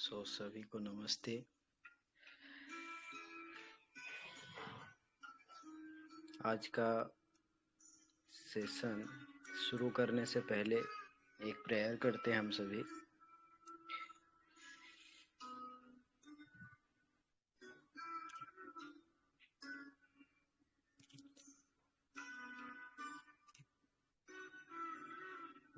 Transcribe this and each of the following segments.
सभी को नमस्ते। आज का सेशन शुरू करने से पहले एक प्रेयर करते हैं हम सभी।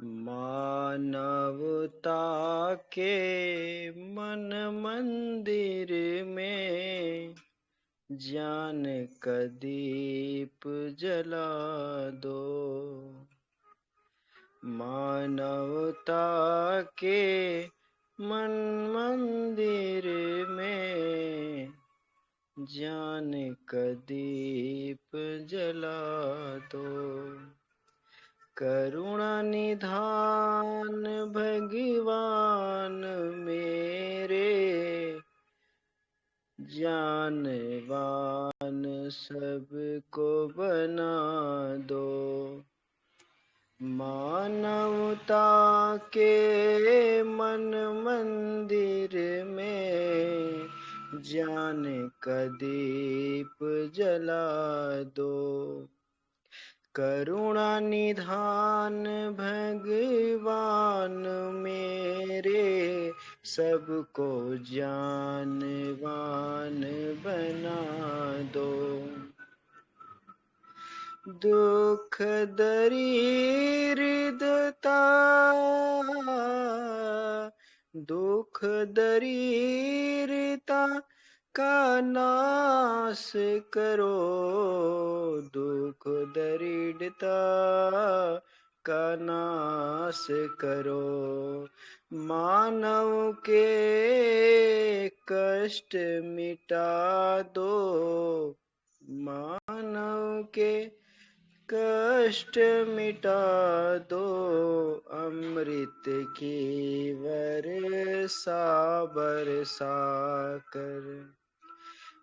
मानवता के मन मंदिर में ज्ञान का दीप जला दो। मानवता के मन मंदिर में ज्ञान का दीप जला दो। करुणा निधान भगवान मेरे ज्ञानवान सबको बना दो। मानवता के मन मंदिर में ज्ञान का दीप जला दो। करुणा निधान भगवान मेरे सबको ज्ञानवान बना दो। दुख दरिद्रता दुख दरिद्रता का नाश करो। दुख दरिद्रता का नाश करो। मानव के कष्ट मिटा दो। मानव के कष्ट मिटा दो। अमृत की वर्षा बरसा कर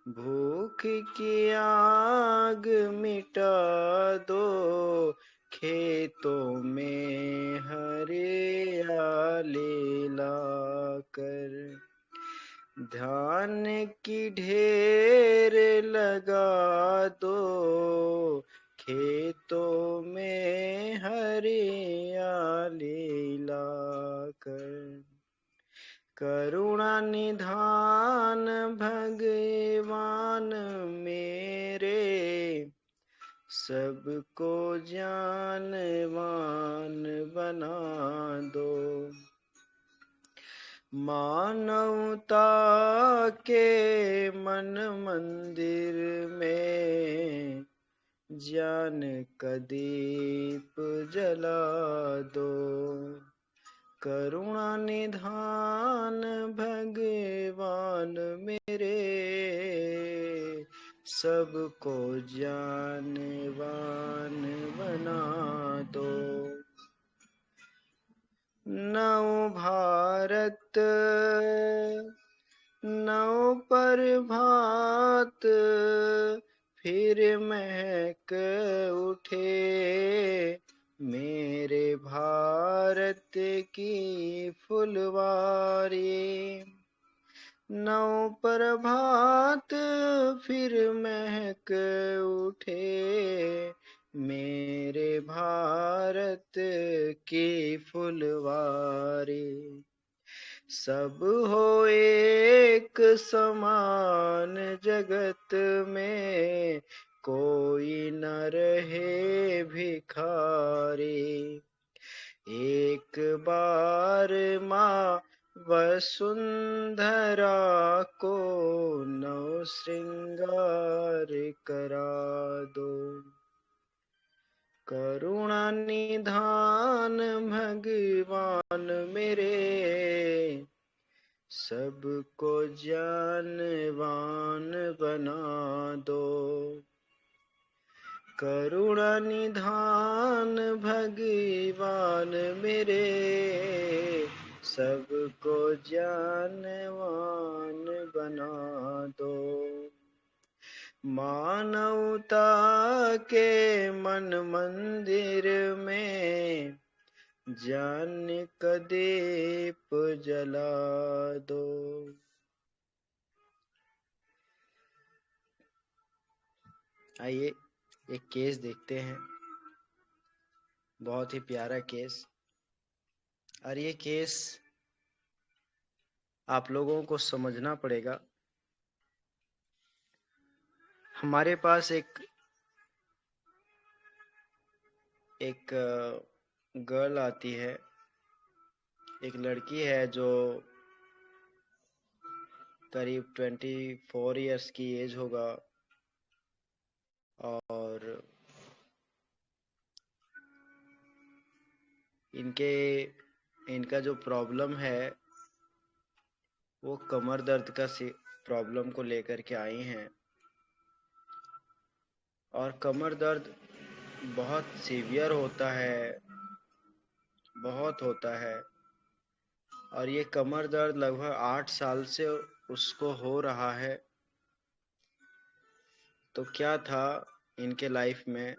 भूख की आग मिटा दो। खेतों में हरियाली लाकर धान की ढेर लगा दो। खेतों में हरियाली लाकर करुणा निधान भगवान मेरे सबको ज्ञानवान बना दो। मानवता के मन मंदिर में ज्ञान का दीप जला दो। करुणा निधान भगवान मेरे सबको ज्ञानवान बना दो। नव भारत नव प्रभात फिर महक उठे मेरे भारत की फुलवारी। नव प्रभात फिर महक उठे मेरे भारत की फुलवारी। सब हो एक समान जगत में कोई न रहे भिखारी। एक बार माँ वसुंधरा को नव श्रृंगार करा दो। करुणा निधान भगवान मेरे सबको ज्ञानवान बना दो। करुणा निधान भगवान मेरे सबको ज्ञानवान बना दो। मानवता के मन मंदिर में जान का दीप जला दो। आइए एक केस देखते हैं, बहुत ही प्यारा केस। और ये केस आप लोगों को समझना पड़ेगा। हमारे पास एक गर्ल आती है, एक लड़की है जो करीब 24 इयर्स की एज होगा। और इनका जो प्रॉब्लम है वो कमर दर्द का प्रॉब्लम को लेकर के आई हैं। और कमर दर्द बहुत सीवियर होता है, बहुत होता है। और ये कमर दर्द लगभग 8 साल से उसको हो रहा है। तो क्या था इनके लाइफ में,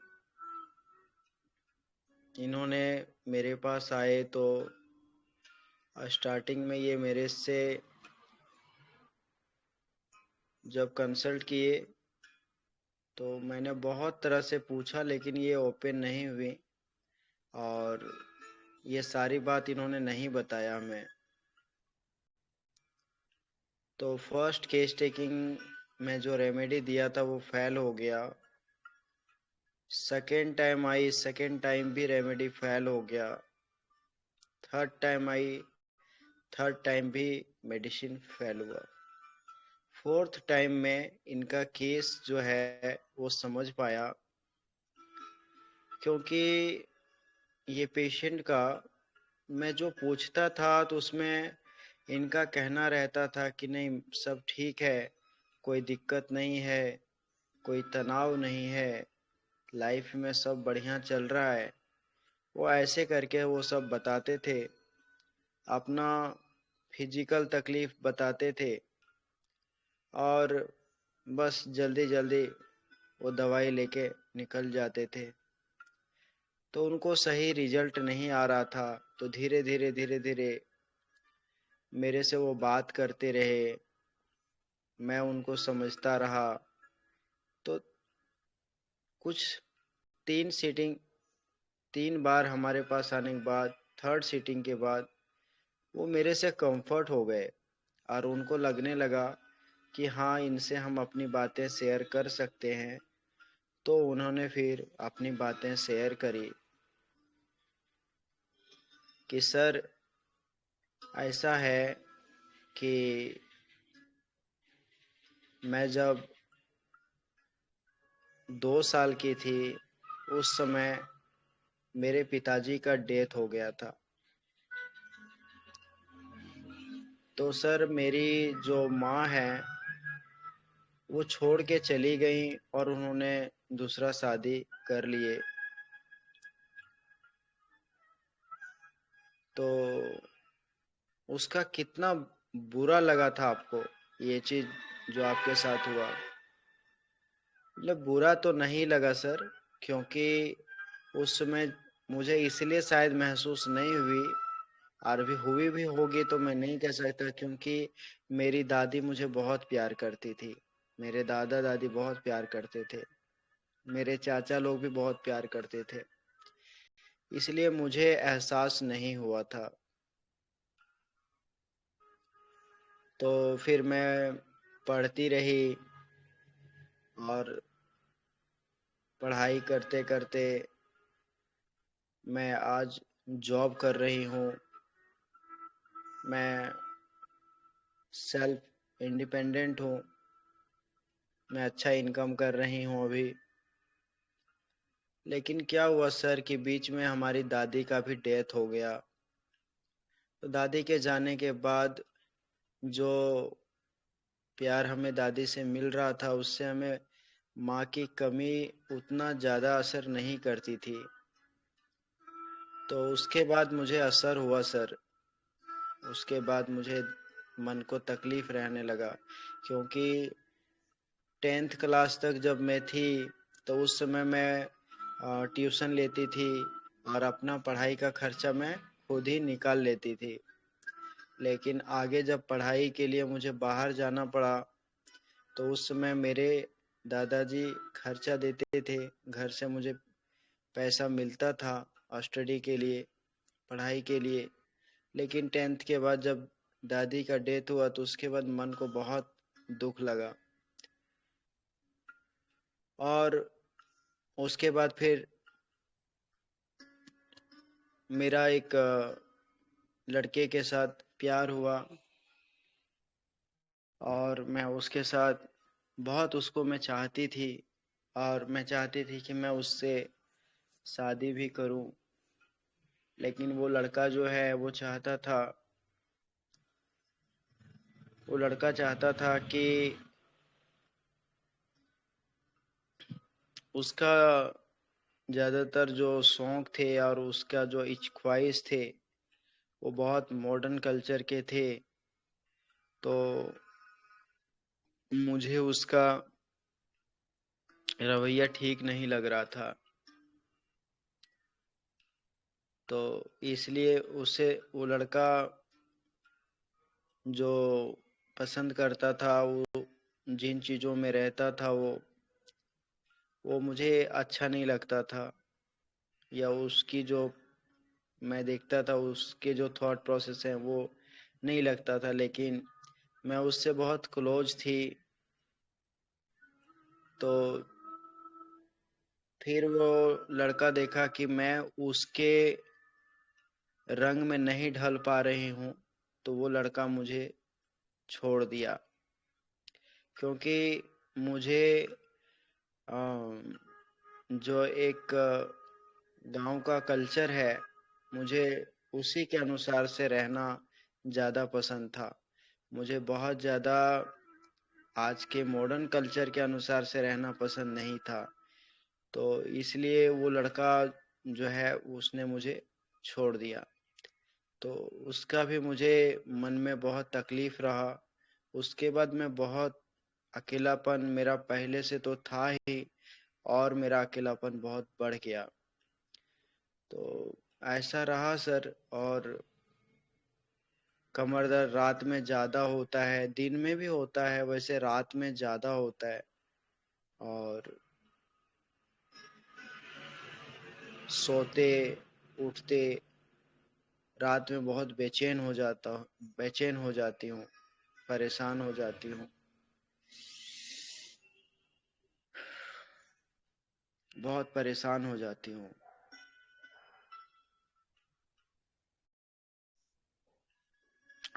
इन्होंने मेरे पास आए तो स्टार्टिंग में ये मेरे से जब कंसल्ट किए तो मैंने बहुत तरह से पूछा, लेकिन ये ओपन नहीं हुई और ये सारी बात इन्होंने नहीं बताया हमें। तो फर्स्ट केस टेकिंग में जो रेमेडी दिया था वो फेल हो गया। Second time I, second time भी रेमेडी फेल हो गया। Third time I, third time भी मेडिसिन फेल हुआ। फोर्थ टाइम में इनका केस जो है वो समझ पाया, क्योंकि ये पेशेंट का मैं जो पूछता था तो उसमें इनका कहना रहता था कि नहीं सब ठीक है, कोई दिक्कत नहीं है, कोई तनाव नहीं है, लाइफ में सब बढ़िया चल रहा है। वो ऐसे करके वो सब बताते थे, अपना फिजिकल तकलीफ बताते थे और बस जल्दी जल्दी वो दवाई लेके निकल जाते थे। तो उनको सही रिजल्ट नहीं आ रहा था। तो धीरे धीरे धीरे धीरे मेरे से वो बात करते रहे, मैं उनको समझता रहा। तो कुछ 3 सीटिंग, 3 बार हमारे पास आने के बाद, थर्ड सीटिंग के बाद वो मेरे से कंफर्ट हो गए और उनको लगने लगा कि हाँ इनसे हम अपनी बातें शेयर कर सकते हैं। तो उन्होंने फिर अपनी बातें शेयर करी कि सर ऐसा है कि मैं जब 2 साल की थी उस समय मेरे पिताजी का डेथ हो गया था। तो सर मेरी जो माँ है वो छोड़ के चली गई और उन्होंने दूसरा शादी कर लिए। तो उसका कितना बुरा लगा था आपको, ये चीज जो आपके साथ हुआ। मतलब बुरा तो नहीं लगा सर, क्योंकि उस समय मुझे इसलिए शायद महसूस नहीं हुई, और भी हुई भी होगी तो मैं नहीं कह सकता, क्योंकि मेरी दादी मुझे बहुत प्यार करती थी, मेरे दादा दादी बहुत प्यार करते थे, मेरे चाचा लोग भी बहुत प्यार करते थे, इसलिए मुझे एहसास नहीं हुआ था। तो फिर मैं पढ़ती रही और पढ़ाई करते करते मैं आज जॉब कर रही हूँ। मैं सेल्फ इंडिपेंडेंट हूँ, मैं अच्छा इनकम कर रही हूँ अभी। लेकिन क्या हुआ सर कि बीच में हमारी दादी का भी डेथ हो गया। तो दादी के जाने के बाद जो प्यार हमें दादी से मिल रहा था उससे हमें माँ की कमी उतना ज़्यादा असर नहीं करती थी। तो उसके बाद मुझे असर हुआ सर, उसके बाद मुझे मन को तकलीफ रहने लगा, क्योंकि 10th क्लास तक जब मैं थी तो उस समय मैं ट्यूशन लेती थी और अपना पढ़ाई का खर्चा मैं खुद ही निकाल लेती थी। लेकिन आगे जब पढ़ाई के लिए मुझे बाहर जाना पड़ा, तो उस समय मेरे दादाजी खर्चा देते थे। घर से मुझे पैसा मिलता था स्टडी के लिए, पढ़ाई के लिए। लेकिन 10th के बाद जब दादी का डेथ हुआ, तो उसके बाद मन को बहुत दुख लगा। और उसके बाद फिर मेरा एक लड़के के साथ प्यार हुआ, और मैं उसके साथ बहुत, उसको मैं चाहती थी, और मैं चाहती थी कि मैं उससे शादी भी करूं। लेकिन वो लड़का चाहता था कि उसका ज़्यादातर जो शौक थे और उसका जो ख्वाहिश थे, वो बहुत मॉडर्न कल्चर के थे। तो मुझे उसका रवैया ठीक नहीं लग रहा था। तो इसलिए उसे, वो लड़का जो पसंद करता था, वो जिन चीज़ों में रहता था, वो मुझे अच्छा नहीं लगता था। या उसकी जो मैं देखता था, उसके जो थॉट प्रोसेस हैं, वो नहीं लगता था। लेकिन मैं उससे बहुत क्लोज थी। तो फिर वो लड़का देखा कि मैं उसके रंग में नहीं ढल पा रही हूँ, तो वो लड़का मुझे छोड़ दिया। क्योंकि मुझे जो एक गांव का कल्चर है, मुझे उसी के अनुसार से रहना ज़्यादा पसंद था। मुझे बहुत ज़्यादा आज के मॉडर्न कल्चर के अनुसार से रहना पसंद नहीं था। तो इसलिए वो लड़का जो है, उसने मुझे छोड़ दिया। तो उसका भी मुझे मन में बहुत तकलीफ रहा। उसके बाद मैं बहुत अकेलापन, मेरा पहले से तो था ही, और मेरा अकेलापन बहुत बढ़ गया। तो ऐसा रहा सर। और कमर दर्द रात में ज़्यादा होता है, दिन में भी होता है, वैसे रात में ज़्यादा होता है। और सोते उठते रात में बहुत बेचैन हो जाती हूँ, परेशान हो जाती हूँ, बहुत परेशान हो जाती हूँ।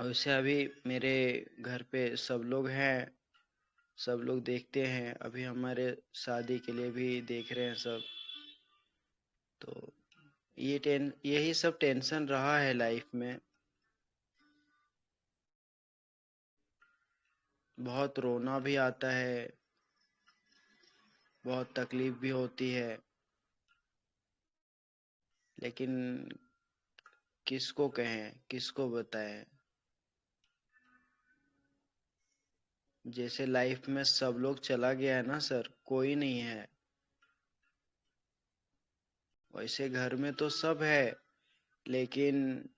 वैसे अभी मेरे घर पे सब लोग हैं, सब लोग देखते हैं, अभी हमारे शादी के लिए भी देख रहे हैं सब। तो यही सब टेंशन रहा है लाइफ में। बहुत रोना भी आता है, बहुत तकलीफ भी होती है। लेकिन किसको कहें, किसको बताएं। जैसे लाइफ में सब लोग चला गया है ना सर, कोई नहीं है। वैसे घर में तो सब है, लेकिन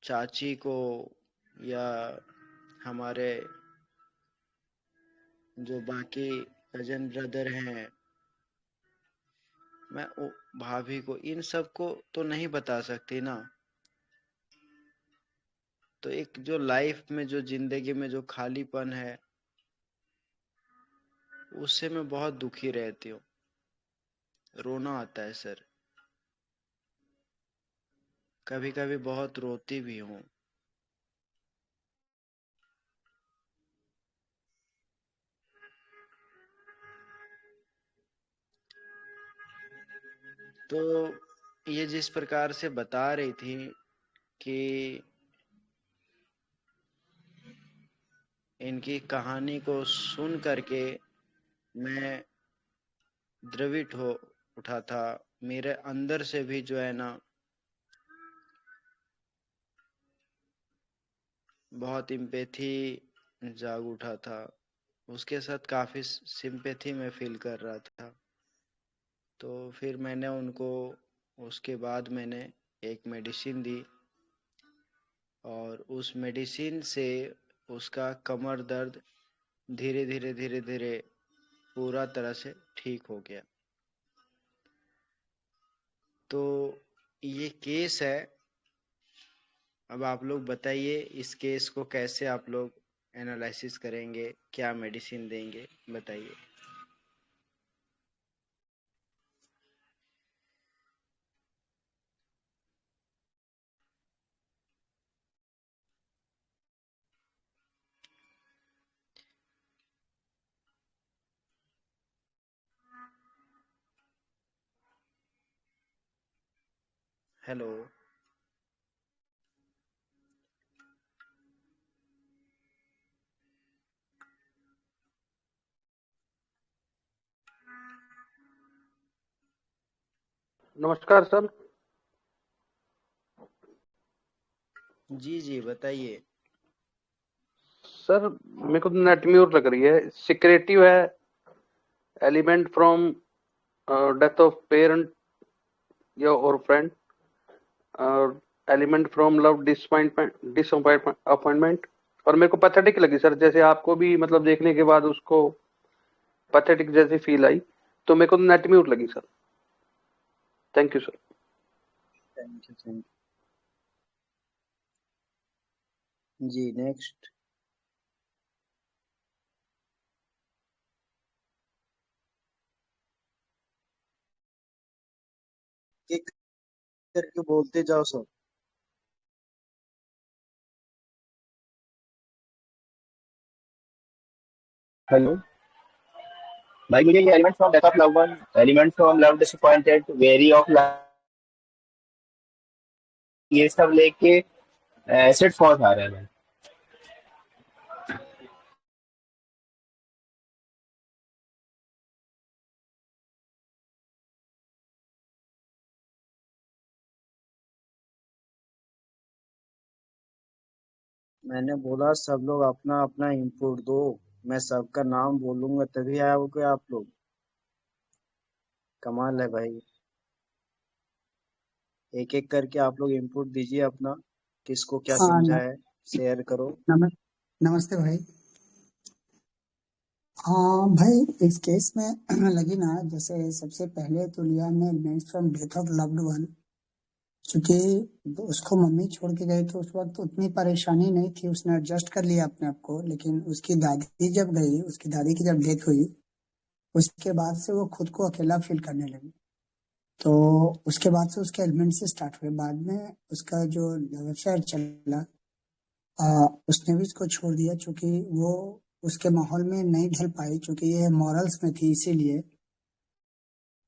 चाची को, या हमारे जो बाकी कजन ब्रदर हैं, भाभी को, इन सब को तो नहीं बता सकती ना। तो एक जो लाइफ में, जो जिंदगी में जो खालीपन है, उससे मैं बहुत दुखी रहती हूँ। रोना आता है सर, कभी कभी बहुत रोती भी हूँ। तो ये जिस प्रकार से बता रही थी कि इनकी कहानी को सुन करके मैं द्रवित हो उठा था। मेरे अंदर से भी जो है ना, बहुत इम्पैथी जाग उठा था। उसके साथ काफी सिंपैथी में फील कर रहा था। तो फिर मैंने उनको उसके बाद मैंने एक मेडिसिन दी और उस मेडिसिन से उसका कमर दर्द धीरे धीरे पूरा तरह से ठीक हो गया। तो ये केस है। अब आप लोग बताइए इस केस को कैसे आप लोग एनालिसिस करेंगे, क्या मेडिसिन देंगे, बताइए। हेलो। नमस्कार सर। जी जी बताइए। सर मेरे को तो नेटम्यूर लग रही है, सिक्रेटिव है, element from death of parent या और फ्रेंड, और एलिमेंट फ्रॉम लव डिसअपॉइंटमेंट। और मेरे को पैथेटिक लगी सर, जैसे आपको भी मतलब देखने के बाद उसको पैथेटिक जैसी फील आई, तो मेरे को तो नेटम्यूर लगी sir. Thank you sir. Thank you thank you. जी नेक्स्ट। एक करके बोलते जाओ सब। हेलो भाई, मुझे ये element from death of love one, element from love disappointed, very of life, ये सब लेके एसिड फॉल्स आ रहे हैं। मैंने बोला सब लोग अपना अपना इनपुट दो। मैं सबका नाम बोलूंगा तभी आओगे आप लोग। कमाल है भाई। एक एक करके आप लोग इनपुट दीजिए अपना। किसको क्या हाँ समझा है शेयर करो। नम, नमस्ते भाई। हाँ भाई, इस केस में लगी ना, जैसे सबसे पहले तो लिया हमने elements from death of loved one. क्योंकि उसको मम्मी छोड़ के गई तो उस वक्त उतनी परेशानी नहीं थी, उसने एडजस्ट कर लिया अपने आप को। लेकिन उसकी दादी जब गई, उसकी दादी की जब डेथ हुई, उसके बाद से वो खुद को अकेला फील करने लगी। तो उसके बाद से उसके एलिमेंट से स्टार्ट हुए। बाद में उसका जो लव अफेयर चला, उसने भी इसको छोड़ दिया क्योंकि वो उसके माहौल में नहीं ढल पाई, क्योंकि ये मॉरल्स में थी इसीलिए।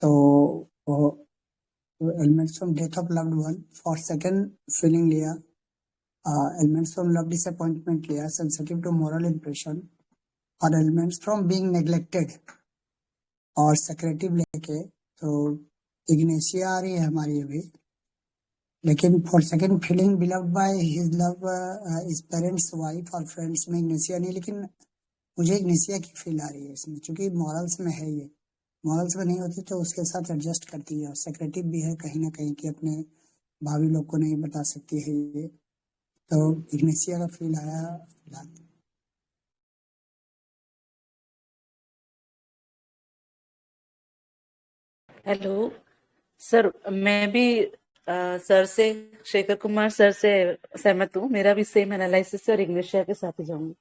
तो वो elements from death of loved one for second feeling लिया, एलिमेंट्स फ्रॉम लव डिसअपॉइंटमेंट लिया, सेंसिटिव टू मॉरल इंप्रेशन, और एलिमेंट्स फ्रॉम बीइंग नेग्लेक्टेड और सेक्रेटिव लेके। तो इग्नेशिया आ रही है हमारी अभी। लेकिन for second feeling beloved by his love his parents, wife और फ्रेंड्स में इग्नेशिया नहीं। लेकिन मुझे इग्नेशिया की फील आ रही है इसमें, क्योंकि मॉरल्स में है ये। मॉरल्स में नहीं होती तो उसके साथ एडजस्ट करती है, और सेक्रेटिव भी है कहीं ना कहीं कि अपने भाभी लोग को नहीं बता सकती है ये। तो इग्नेशिया का फील आया फिलहाल। हेलो सर, मैं भी सर से, शेखर कुमार सर से सहमत हूँ। मेरा भी सेम एनालिसिस और इग्निशिया के साथ ही जाऊंगी।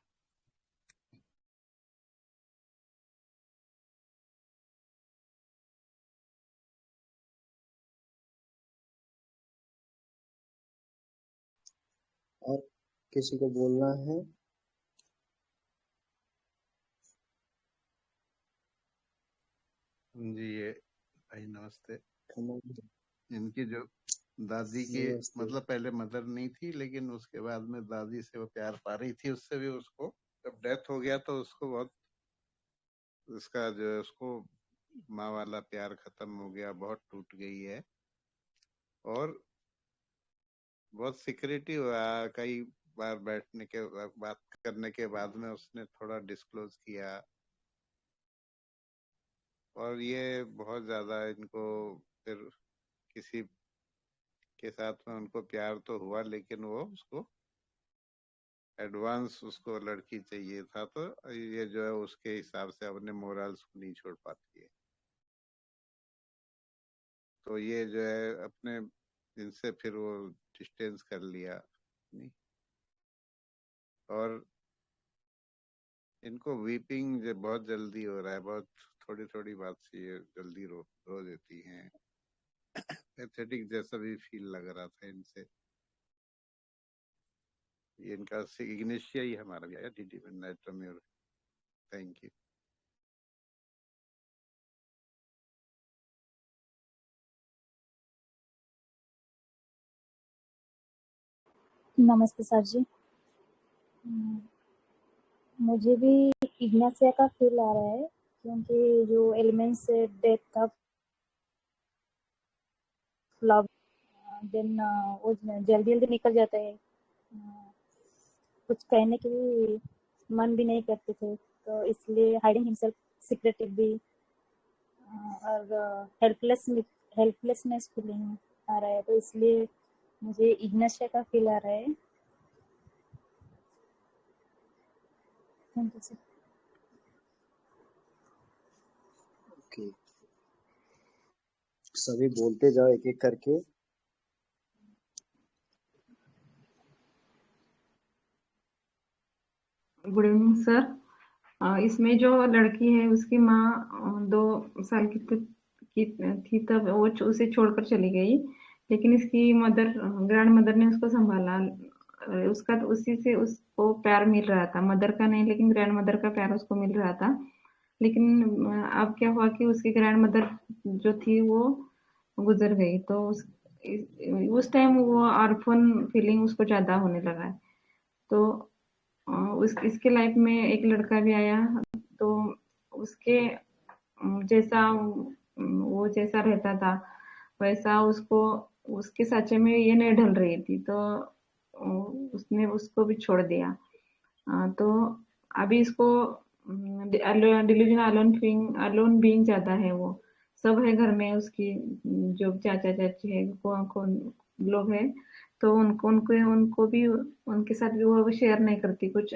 और किसी को बोलना है? जी ये भाई नमस्ते। कमाल। इनकी जो दादी की नमस्ते। मतलब पहले मदर नहीं थी, लेकिन उसके बाद में दादी से वो प्यार पा रही थी, उससे भी उसको जब डेथ हो गया तो उसको बहुत, उसका जो है उसको माँ वाला प्यार खत्म हो गया, बहुत टूट गई है। और बहुत सिक्रेटिव हुआ, कई बार बैठने के बात करने के बाद में उसने थोड़ा डिस्क्लोज किया। और ये बहुत ज्यादा इनको फिर किसी के साथ में उनको प्यार तो हुआ, लेकिन वो उसको एडवांस उसको लड़की चाहिए था, तो ये जो है उसके हिसाब से अपने मोरल्स को नहीं छोड़ पाती है। तो ये जो है अपने इनसे फिर वो डिस्टेंस कर लिया नहीं। और इनको वीपिंग बहुत जल्दी हो रहा है, बहुत थोड़ी थोड़ी बात से ये जल्दी रो देती हैं। पैथेटिक जैसा भी फील लग रहा था इनसे। ये इनका इग्निशिया ही हमारा भी आया डीडी में नाइट्रोम्यूर। Thank you. नमस्ते सर जी। मुझे भी इग्नासिया का फील आ रहा है, क्योंकि जो एलिमेंट्स है डेथ का लव, देन वो जल्दी जल्दी निकल जाता है। कुछ कहने के भी मन भी नहीं करते थे, तो इसलिए हाइडिंग हिमसेल्फ सीक्रेटिव भी, और हेल्पलेसनेस फीलिंग आ रहा है, तो इसलिए मुझे इग्नासिया का फील आ रहा है। Thank you sir. ओके, सभी बोलते जाओ एक एक करके। Good evening sir. इसमें जो लड़की है उसकी माँ 2 साल की थी तब वो उसे छोड़कर चली गई, लेकिन इसकी ग्रैंड मदर ने उसको संभाला। उसका तो उसी से उसको प्यार मिल रहा था, मदर का नहीं लेकिन ग्रैंड मदर का प्यार उसको मिल रहा था। लेकिन अब क्या हुआ कि उसकी ग्रैंड मदर जो थी वो गुजर गई, तो उस टाइम वो ऑर्फन फीलिंग उसको ज्यादा होने लगा है। तो इसके लाइफ में एक लड़का भी आया, तो उसके जैसा वो जैसा रहता था वैसा उसको उसके साचे में ये नहीं ढल रही थी, तो उसने उसको भी छोड़ दिया। तो अभी इसको डिल्यूजन अलोन बीइंग ज्यादा है। वो सब है घर में, उसकी जो चाचा चाची है कौन कौन लोग हैं, तो उनको भी उनके साथ भी वो शेयर नहीं करती कुछ।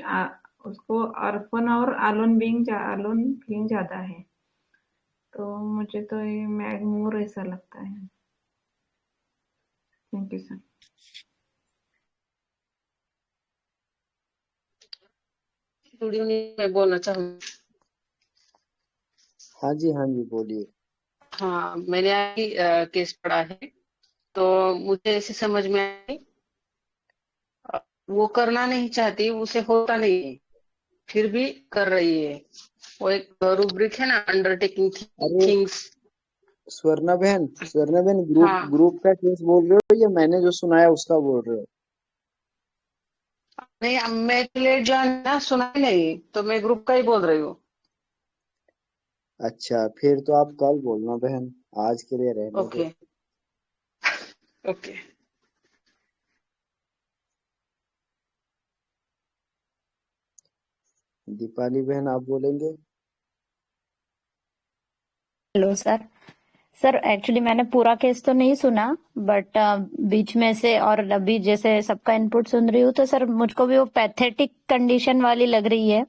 उसको अर्पण और अलोन फीलिंग ज्यादा है। तो मुझे तो ये मैगमोर ऐसा लगता है। Thank you sir. थोड़ी मैं बोलना चाहूंगी। हाँ जी बोलिए। हाँ, मैंने अभी केस पढ़ा है, तो मुझे ऐसे समझ में आई, वो करना नहीं चाहती, उसे होता नहीं है, फिर भी कर रही है। वो एक रूब्रिक है ना, अंडरटेकिंग अरे थिंग्स। स्वर्णा बहन हाँ, ग्रुप का केस बोल रहे हो या मैंने जो सुनाया उसका बोल रहे हो? नहीं, मैं लेट जॉइन ना, सुना ही नहीं, तो मैं ग्रुप का ही बोल रही हूँ। अच्छा, फिर तो आप कल बोलना बहन, आज के लिए रहने दो। Okay okay. दीपाली बहन आप बोलेंगे? Hello sir. सर एक्चुअली मैंने पूरा केस तो नहीं सुना, बट बीच में से और अभी जैसे सबका इनपुट सुन रही हूँ, तो सर मुझको भी वो पैथेटिक कंडीशन वाली लग रही है।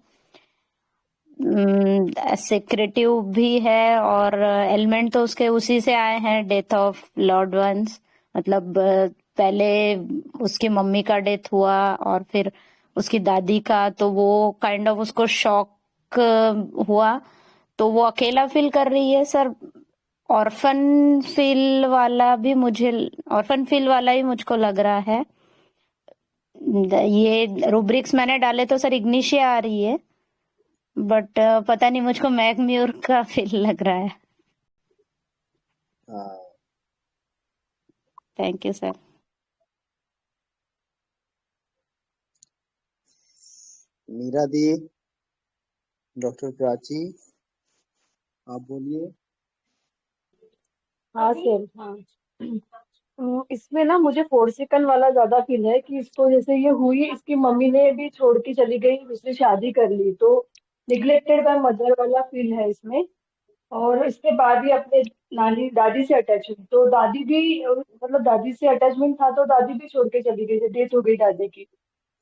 सेक्रेटिव भी है, और एलिमेंट तो उसके उसी से आए हैं, डेथ ऑफ लॉर्ड वंस। मतलब पहले उसकी मम्मी का डेथ हुआ और फिर उसकी दादी का, तो वो काइंड ऑफ उसको शॉक हुआ, तो वो अकेला फील कर रही है सर। ऑर्फन फील वाला ही मुझको लग रहा है। ये रूब्रिक्स मैंने डाले तो सर इग्निशिया आ रही है, बट पता नहीं, मुझको मैगम्यूर का फील लग रहा है। हाँ, थैंक यू सर। मीरा दी, डॉक्टर प्राची आप बोलिए। हाँ सर। हाँ, इसमें ना मुझे फोर्सिकन वाला ज्यादा फील है कि इसको जैसे ये हुई, इसकी मम्मी ने भी छोड़ के चली गई, दूसरी शादी कर ली, तो निग्लेक्टेड बाय मदर वाला फील है इसमें। और इसके बाद ही अपने नानी दादी से अटैच हुई। तो दादी भी मतलब दादी से अटैचमेंट था तो दादी भी छोड़ के चली गई, डेथ हो गई दादी की।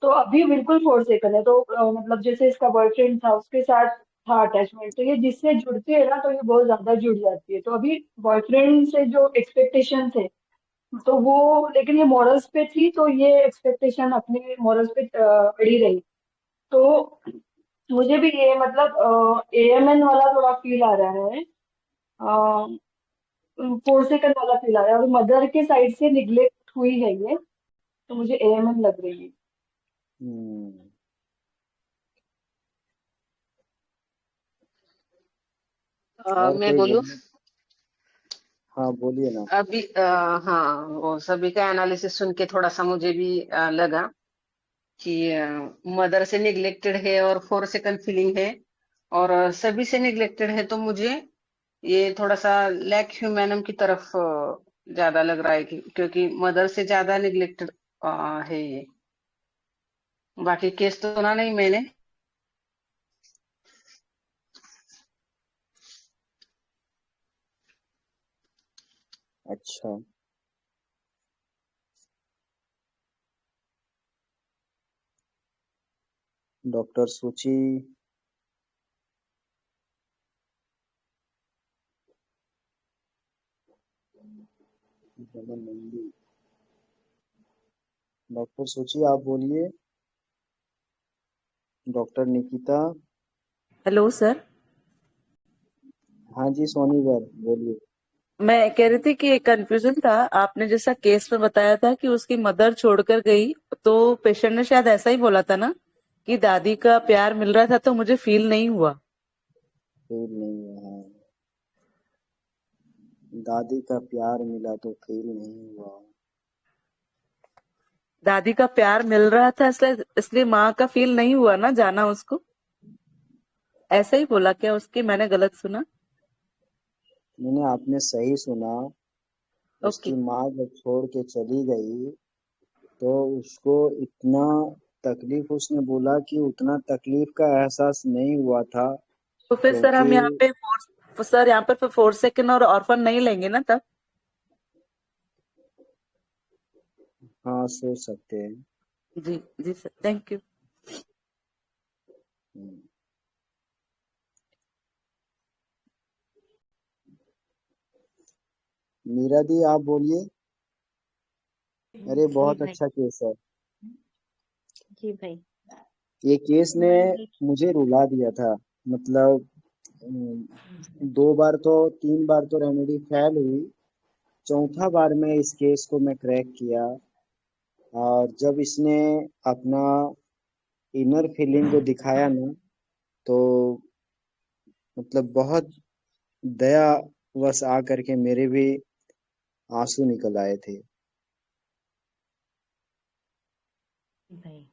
तो अभी बिल्कुल फोर्सेकन है। तो मतलब जैसे इसका बॉयफ्रेंड था उसके साथ था अटैचमेंट, तो ये जिससे जुड़ती है ना तो ये बहुत ज्यादा जुड़ जाती है। तो अभी बॉयफ्रेंड से जो एक्सपेक्टेशन थे तो वो, लेकिन ये मॉरल्स पे थी तो ये एक्सपेक्टेशन अपने मॉरल्स पे अड़ी रही। तो मुझे भी ये मतलब एएमएन वाला थोड़ा फील आ रहा है, फोर्सेकन वाला फील आ रहा है, और मदर के साइड से निग्लेक्ट हुई है ये, तो मुझे एएमएन लग रही है। हम्म, और मैं कोई बोलूं? बोलना? हाँ, बोलिए ना। अभी हाँ, वो सभी का एनालिसिस सुन के थोड़ा सा मुझे भी लगा कि मदर से निग्लेक्टेड है और फोर सेकंड फीलिंग है, और सभी से निग्लेक्टेड है, तो मुझे ये थोड़ा सा लैक ह्यूमैनम की तरफ ज्यादा लग रहा है, क्योंकि मदर से ज्यादा निग्लेक्टेड है ये। बाकी केस तो सुना नहीं मैंने। अच्छा, डॉक्टर सूची। रमन नंदी। डॉक्टर सूची, आप बोलिए। डॉक्टर निकिता। Hello sir. हाँ जी, सोनी सर बोलिए। मैं कह रही थी कि एक कंफ्यूजन था, आपने जैसा केस में बताया था कि उसकी मदर छोड़कर गई, तो पेशेंट ने शायद ऐसा ही बोला था ना कि दादी का प्यार मिल रहा था तो मुझे फील नहीं हुआ। फील नहीं हुआ है। दादी का प्यार मिला तो फील नहीं हुआ। दादी का प्यार मिल रहा था इसलिए इसलिए माँ का फील नहीं हुआ ना, जाना उसको। ऐसा ही बोला क्या उसकी, मैंने गलत सुना? मैंने, आपने सही सुना। ओके। उसकी माँ जब छोड़ के चली गई तो उसको इतना तकलीफ, उसने बोला कि उतना तकलीफ का एहसास नहीं हुआ था, तो फिर सर क्योंकि हम यहाँ पे सर यहाँ पर फोर सेकंड और ऑर्फन नहीं लेंगे ना तब? हाँ, सोच सकते हैं। जी जी सर, थैंक यू। हम्म। मीरा दी, आप बोलिए। अरे, जी बहुत भाई। अच्छा केस है। जी भाई। ये केस ने देखिए। मुझे रुला दिया था। मतलब, 2 बार तो 3 बार तो रेमेडी फेल हुई। चौथा बार में इस केस को मैं क्रैक किया। और जब इसने अपना इनर फीलिंग को दिखाया ना, तो मतलब बहुत दयावश आ करके मेरे भी आंसू निकल आए थे। भाई।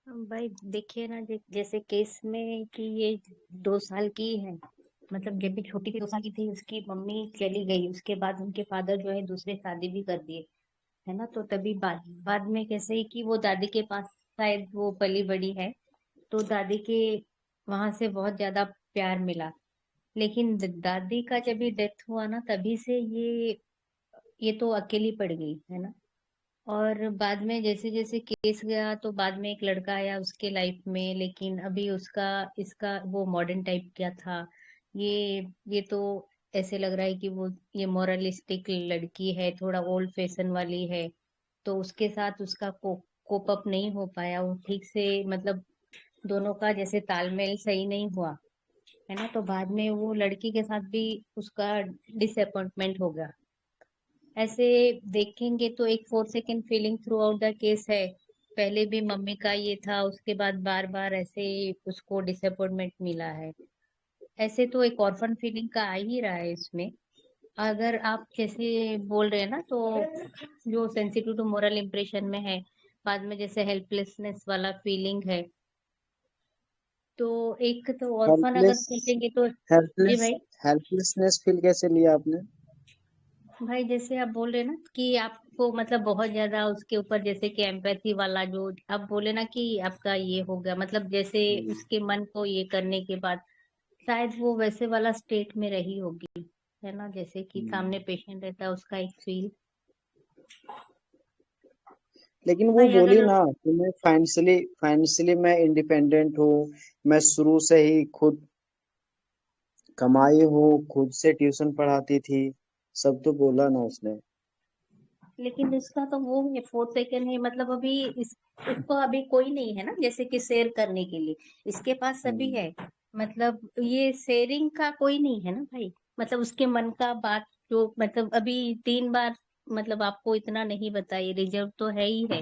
भाई देखिए ना, जैसे केस में कि ये 2 साल की है, मतलब जब भी छोटी थी 2 साल की थी, उसकी मम्मी चली गई, उसके बाद उनके फादर जो है दूसरे शादी भी कर दिए, है ना। तो तभी बाद बाद में कैसे ही कि वो दादी के पास शायद वो पली बड़ी है, तो दादी के वहां से बहुत ज्यादा प्यार मिला। लेकिन दादी का जब भी डेथ हुआ ना, तभी से ये तो अकेली पड़ गई, है ना। और बाद में जैसे जैसे केस गया तो बाद में एक लड़का आया उसके लाइफ में, लेकिन अभी उसका इसका वो मॉडर्न टाइप क्या था, ये तो ऐसे लग रहा है कि वो ये मॉरलिस्टिक लड़की है, थोड़ा ओल्ड फैशन वाली है। तो उसके साथ उसका कोप अप नहीं हो पाया, वो ठीक से मतलब दोनों का जैसे तालमेल सही नहीं हुआ, है ना। तो बाद में वो लड़की के साथ भी उसका डिसअपॉइंटमेंट हो गया। ऐसे देखेंगे तो एक four second feeling through out the case है। पहले भी मम्मी का ये था, उसके बाद बार बार ऐसे उसको डिसअपॉइंटमेंट मिला है। ऐसे तो एक ऑर्फन फीलिंग का आ ही रहा है इसमें। अगर आप जैसे बोल रहे हैं ना, तो जो सेंसिटिव टू मोरल इम्प्रेशन में है, बाद में जैसे हेल्पलेसनेस वाला फीलिंग है, तो एक तो ऑर्फन अगर हेल्पलेस सोचेंगे तो। जी हेल्पलेस भाई। हेल्पलेसनेस फील कैसे लिया आपने? भाई जैसे आप बोल रहे ना कि आपको मतलब बहुत ज्यादा उसके ऊपर जैसे कि एम्पैथी वाला जो आप बोले ना कि आपका ये हो गया मतलब जैसे उसके मन को ये करने के बाद शायद वो वैसे वाला स्टेट में रही होगी, है ना, जैसे कि सामने पेशेंट रहता है उसका एक फील। लेकिन वो भाई बोली अगर ना कि मैं फाइनेंशियली मैं इंडिपेंडेंट हूँ। मैं शुरू से ही खुद कमाई हूँ, खुद से ट्यूशन पढ़ाती थी। सब तो बोला ना उसने। लेकिन इसका तो वो है 4 सेकंड है मतलब अभी इसको अभी कोई नहीं है ना जैसे कि शेयर करने के लिए, इसके पास सभी हम्म, है। मतलब ये शेयरिंग का कोई नहीं है ना भाई, मतलब उसके मन का बात जो मतलब अभी 3 बार मतलब आपको इतना नहीं बताई, रिजर्व तो है ही है,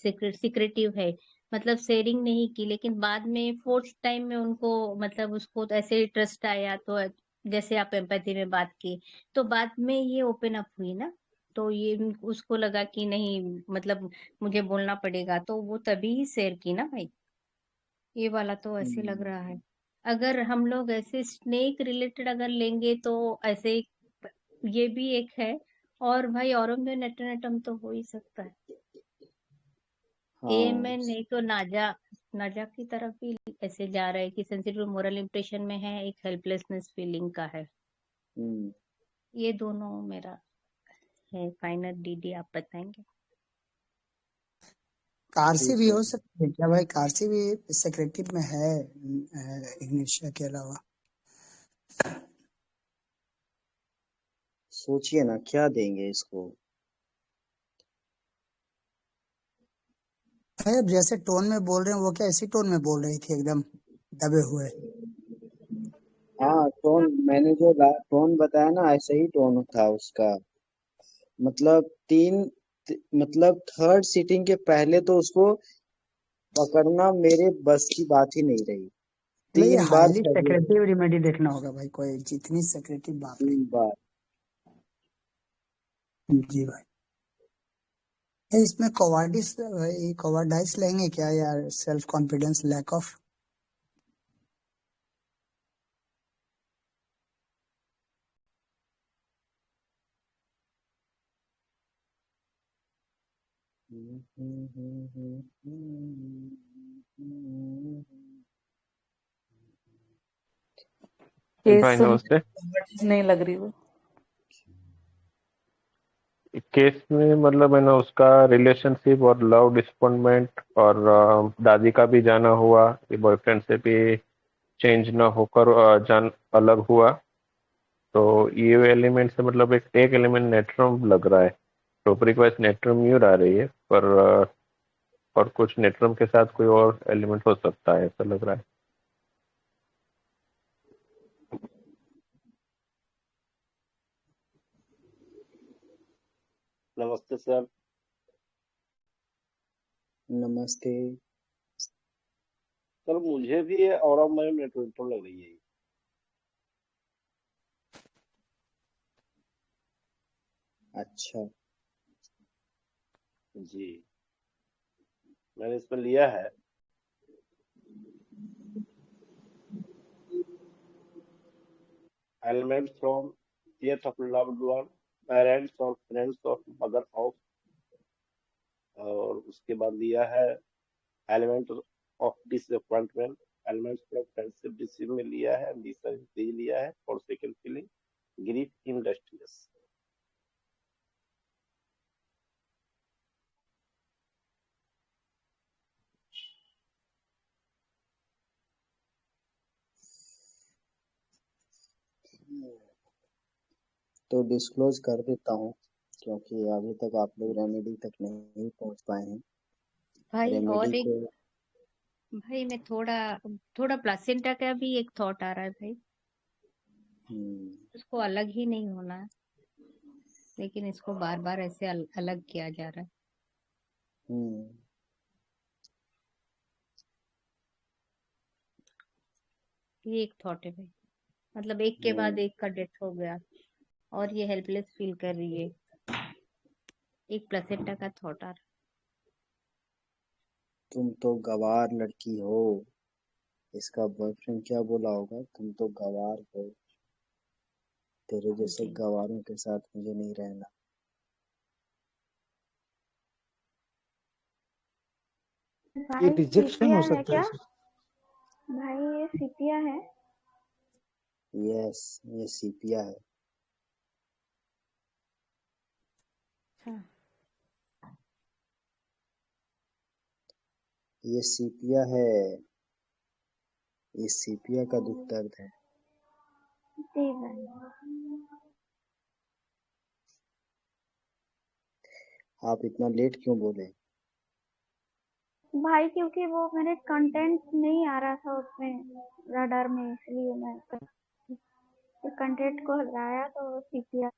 सिक्रेटिव है, मतलब शेयरिंग नहीं की, लेकिन बाद में 4th टाइम में उनको मतलब उसको तो ऐसे ट्रस्ट आया तो जैसे आप एम्पैथी में बात की तो बाद में ये ओपन अप हुई ना, तो ये उसको लगा कि नहीं मतलब मुझे बोलना पड़ेगा तो वो तभी ही शेयर की ना भाई। ये वाला तो ऐसे लग रहा है। अगर हम लोग ऐसे स्नेक रिलेटेड अगर लेंगे तो ऐसे ये भी एक है। और भाई औरंगजेब नटनटम तो हो ही सकता है। ए हाँ। में नहीं तो नाजा, नाजा की तरफ भी ऐसे जा रहा है कि सेंसिटिव मोरल इम्प्रेशन में है, एक हेल्पलेसनेस फीलिंग का है। हम्म, ये दोनों मेरा है फाइनल। डीडी आप बताएंगे। कारसी ठीक भी है। हो सकती है क्या भाई? कारसी भी सेक्रेटरी में है इग्निशिया के अलावा। सोचिए ना क्या देंगे इसको। भाई अब जैसे टोन में बोल रहे हैं वो क्या इसी टोन में बोल रही थी एकदम दबे हुए? हाँ, टोन मैंने जो टोन बताया ना ऐसे ही टोन था उसका। मतलब मतलब थर्ड सीटिंग के पहले तो उसको पकड़ना मेरे बस की बात ही नहीं रही। मतलब ये 3 बार हाईली फेलियर हुआ। सेक्रेटिव रेमेडी देखना होगा भाई, कोई जितनी सेक्रेटिव बाप रे। 3 बार। जी भाई। ये इसमें कॉवार्डिस कॉवार्डाइस लेंगे क्या यार? Self confidence lack of. Case भाई सुन नमस्ते। नहीं लग रही वो। केस में मतलब है ना उसका रिलेशनशिप और लव डिसअपॉइंटमेंट और दादी का भी जाना हुआ कि बॉयफ्रेंड से भी चेंज ना होकर जान अलग हुआ। तो ये एलिमेंट से मतलब एक एलिमेंट नेट्रम लग रहा है। टॉपिक वाइज नेट्रम यूर आ रही है पर और कुछ नेट्रम के साथ कोई और एलिमेंट हो सकता है ऐसा लग रहा है। नमस्ते सर। नमस्ते। सर मुझे भी ये और नेटवर्क लग रही है। अच्छा। जी, मैंने इसमें लिया है। Elements from death of loved one, parents और फ्रेंड्स ऑफ मदर ऑफ, और उसके बाद लिया है element of disappointment, elements from friendship deceive में लिया है, लिया है और सेकंड फीलिंग ग्रीफ इंडस्ट्रियस। तो डिस्क्लोज कर देता हूँ क्योंकि अभी तक आप लोग रेमेडी तक नहीं पहुंच पाए हैं। भाई रेमेडी और एक को भाई मैं थोड़ा थोड़ा प्लासेंटा का भी एक थॉट आ रहा है भाई। हम्म, उसको अलग ही नहीं होना है, लेकिन इसको बार बार ऐसे अलग किया जा रहा है। हम्म, ये एक थॉट है भाई, मतलब एक के बाद एक का डेथ हो गया और ये हेल्पलेस फील कर रही है। एक प्लेसेंटा का थॉट आ रहा तुम तो गवार लड़की हो। इसका बॉयफ्रेंड क्या बोला होगा? तुम तो गवार हो। तेरे जैसे जी गवारों के साथ मुझे नहीं रहना। ये भाई रिजेक्शन सीपिया हो है सकता है क्या? सर? भाई ये सीपिया है? यस, ये सीपिया है। अच्छा ये सीपिया है। ये सीपिया का दुख दर्द है। जी भाई। आप इतना लेट क्यों बोले? भाई क्योंकि वो मेरे कंटेंट नहीं आ रहा था उसमें रडार में, इसलिए मैं कंटेंट को हटाया तो सीपिया।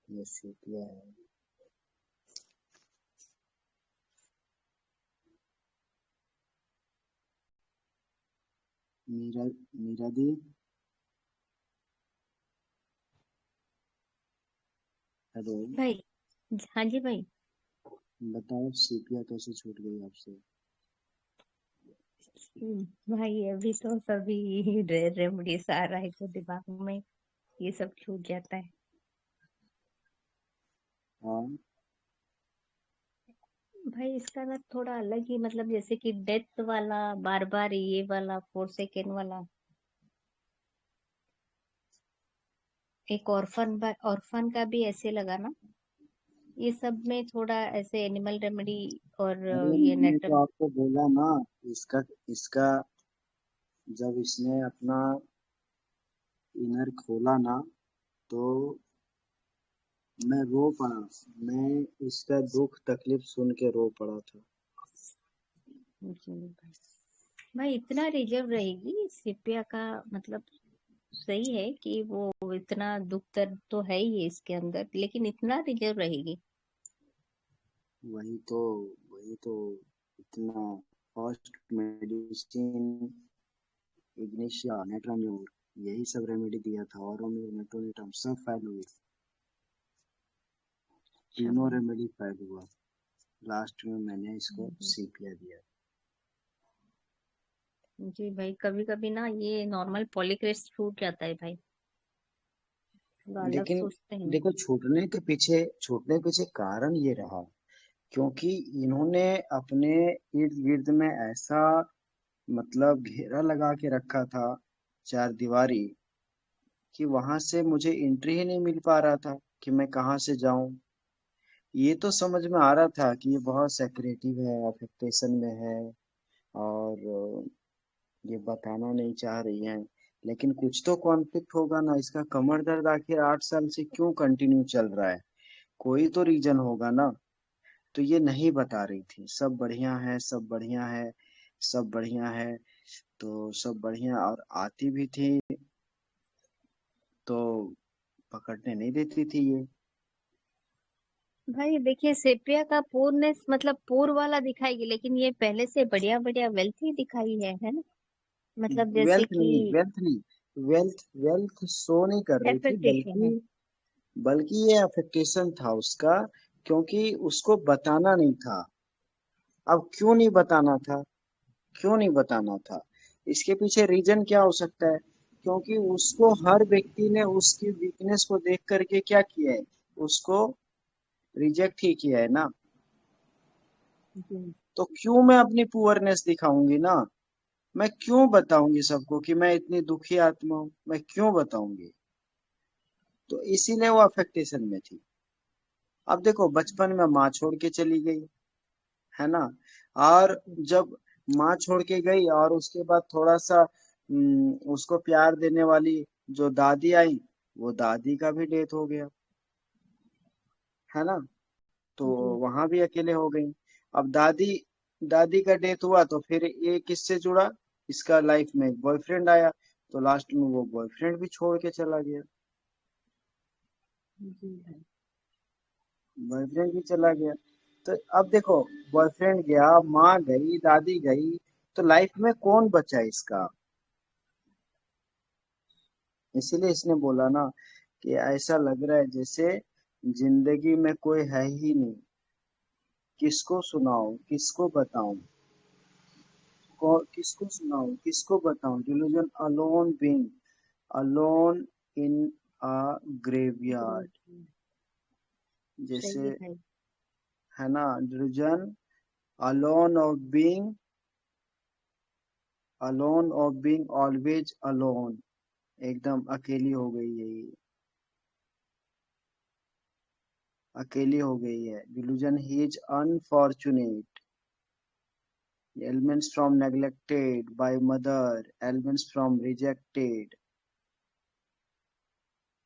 ये सीपिया है। मीरा मीरा दी, हेलो, भाई हाँ जी भाई। बताओ सीपिया कैसे छूट गई आपसे? भाई अभी तो सभी रेमडीज आ रहा है तो दिमाग में ये सब छूट जाता है। हाँ, भाई इसका ना थोड़ा अलग ही, मतलब जैसे कि डेथ वाला, बार बार ये वाला 4 सेकेंड वाला, एक ऑर्फन का भी ऐसे लगा ना, ये सब में थोड़ा ऐसे एनिमल रेमेडी और अरे ये मैंने तो नेटम। आपको बोला ना, इसका इसका जब इसने अपना इनर खोला ना, तो मैं रो पड़ा। मैं इसका दुख तकलीफ सुन के रो पड़ा था। जी भाई। भाई इतना रिजर्व रहेगी सिपिया का, मतलब सही है कि वो इतना दुख दर्द तो है ही है इसके अंदर, लेकिन इतना रिजर्व रहेगी। वही तो वही तो इतना फर्स्ट मेडिसिन इग्निशिया नेट्राम्यूर, यही सब रेमेडी दिया था, और मेटोनिटम सब फेल हुए। अच्छा तीनों भाई। रेमेडी फेल हुआ। लास्ट में मैंने इसको सीपिया दिया। जी भाई, कभी कभी ना ये नॉर्मल पॉलीक्रेस्ट छूट जाता है भाई, थोड़ा अलग लेकिन सोचते हैं। देखो, छूटने के पीछे कारण ये रहा, क्योंकि इन्होंने अपने इर्द गिर्द में ऐसा मतलब घेरा लगा के रखा था, चार दीवारी, कि वहां से मुझे एंट्री ही नहीं मिल पा रहा था कि मैं कहाँ से जाऊं। ये तो समझ में आ रहा था कि ये बहुत सेक्रेटिव है, अफेक्टेशन में है, और ये बताना नहीं चाह रही हैं। लेकिन कुछ तो कॉन्फ्लिक्ट होगा ना, इसका कमर दर्द आखिर 8 साल से क्यों कंटिन्यू चल रहा है? कोई तो रीजन होगा ना। तो ये नहीं बता रही थी, सब बढ़िया है, सब बढ़िया है, सब बढ़िया है। तो सब बढ़िया, और आती भी थी तो पकड़ने नहीं देती थी ये। भाई देखिए, सेप्रिया का पूर्णेस मतलब पूर्व वाला दिखाएगी, लेकिन ये पहले से बढ़िया बढ़िया वेल्थी दिखाई है ना, मतलब जैसे कि वेल्थ नहीं, वेल्थ शो नहीं कर रही थी, एक्सपेक्टेशन बल्कि है। बल्कि ये अफेक्टेशन था उसका, क्योंकि उसको बताना नहीं था। अब क्यों नहीं बताना था? क्यों नहीं बताना था? इसके पीछे रीजन क्या हो सकता है? क्योंकि उसको हर व्यक्ति ने उसकी वीकनेस को देख करके क्या किया है, उसको रिजेक्ट ही किया है ना। जी तो क्यों मैं अपनी पुअरनेस दिखाऊंगी ना? मैं क्यों बताऊंगी सबको कि मैं इतनी दुखी आत्मा हूँ? मैं क्यों बताऊंगी? तो इसीलिए वो अफेक्टेशन में थी। अब देखो, बचपन में माँ छोड़ के चली गई, है ना, और जब माँ छोड़ के गई और उसके बाद थोड़ा सा उसको प्यार देने वाली जो दादी आई, वो दादी का भी डेथ हो गया, है ना। तो जी वहां भी अकेले हो गई। अब दादी दादी का डेथ हुआ तो फिर ये किससे जुड़ा? इसका लाइफ में एक बॉयफ्रेंड आया, तो लास्ट में वो बॉयफ्रेंड भी छोड़ के चला गया। जी भाई। बॉयफ्रेंड भी चला गया। तो अब देखो, बॉयफ्रेंड गया, माँ गई, दादी गई, तो लाइफ में कौन बचा इसका? इसीलिए इसने बोला ना कि ऐसा लग रहा है जैसे जिंदगी में कोई है ही नहीं, किसको सुनाऊं, किसको बताऊं, किसको सुनाऊं, किसको बताऊं, delusion alone being. Alone in a graveyard, सही जैसे है भाई। है ना, drujan, alone of being always alone, एकदम अकेली हो गई है ये, अकेली हो गई है। delusion, he is unfortunate, elements from neglected by mother, elements from rejected,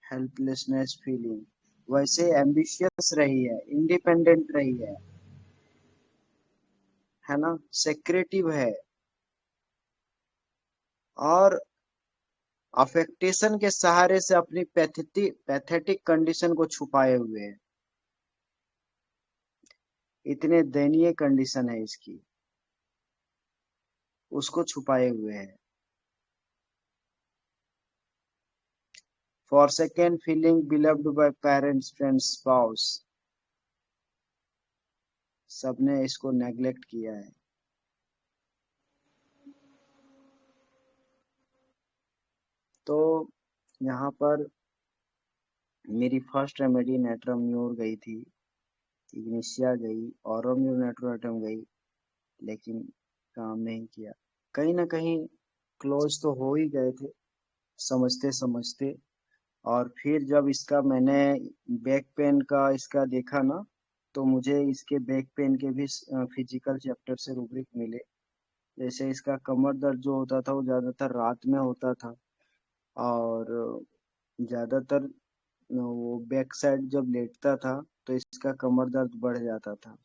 helplessness feeling, वैसे ambitious रही है, independent रही है ना, secretive है, और अफेक्टेशन के सहारे से अपनी पैथेटिक कंडीशन को छुपाए हुए है। इतने दयनीय कंडीशन है इसकी, उसको छुपाए हुए है। Forsaken feeling beloved by parents, friends, spouse, सबने इसको नेग्लेक्ट किया है। तो यहाँ पर मेरी फर्स्ट रेमेडी नेट्रम्यूर गई थी, इग्निशिया गई, ऑरोम्यूर नेट्रोएटम गई, लेकिन काम नहीं किया। कहीं ना कहीं क्लोज तो हो ही गए थे समझते समझते। और फिर जब इसका मैंने बैक पेन का इसका देखा ना, तो मुझे इसके बैक पेन के भी फिजिकल चैप्टर से रूब्रिक मिले। जैसे इसका कमर दर्द जो होता था वो ज़्यादातर रात में होता था, और ज़्यादातर वो बैक साइड जब लेटता था तो इसका कमर दर्द बढ़ जाता था।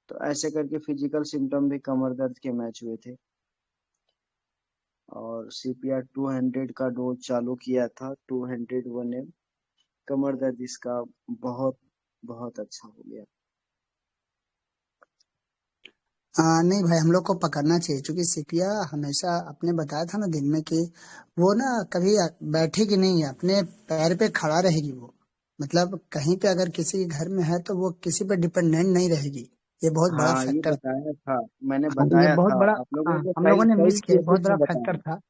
तो ऐसे करके फिजिकल सिम्टम भी कमर दर्द के मैच हुए थे। और CPR 200 का डोज चालू किया था, 200 1 ml। कमर दर्द इसका बहुत बहुत अच्छा हो गया। नहीं भाई, हम लोग को पकड़ना चाहिए, क्योंकि सिपिया हमेशा आपने बताया था ना दिन में कि वो ना कभी बैठेगी नहीं है, अपने पैर पे खड़ा रहेगी वो। मतलब कहीं पे अगर किसी के घर में है तो वो किसी पे डिपेंडेंट नहीं रहेगी। ये बहुत बड़ा हाँ, ये फैक्टर। बताया था, मैंने हाँ, ये बताया बहुत था बड़ा। आप लोगों हाँ, को, हम कई लोगों ने कई मिस किया, ये बहुत केसेस बड़ा में फैक्टर बताया, था।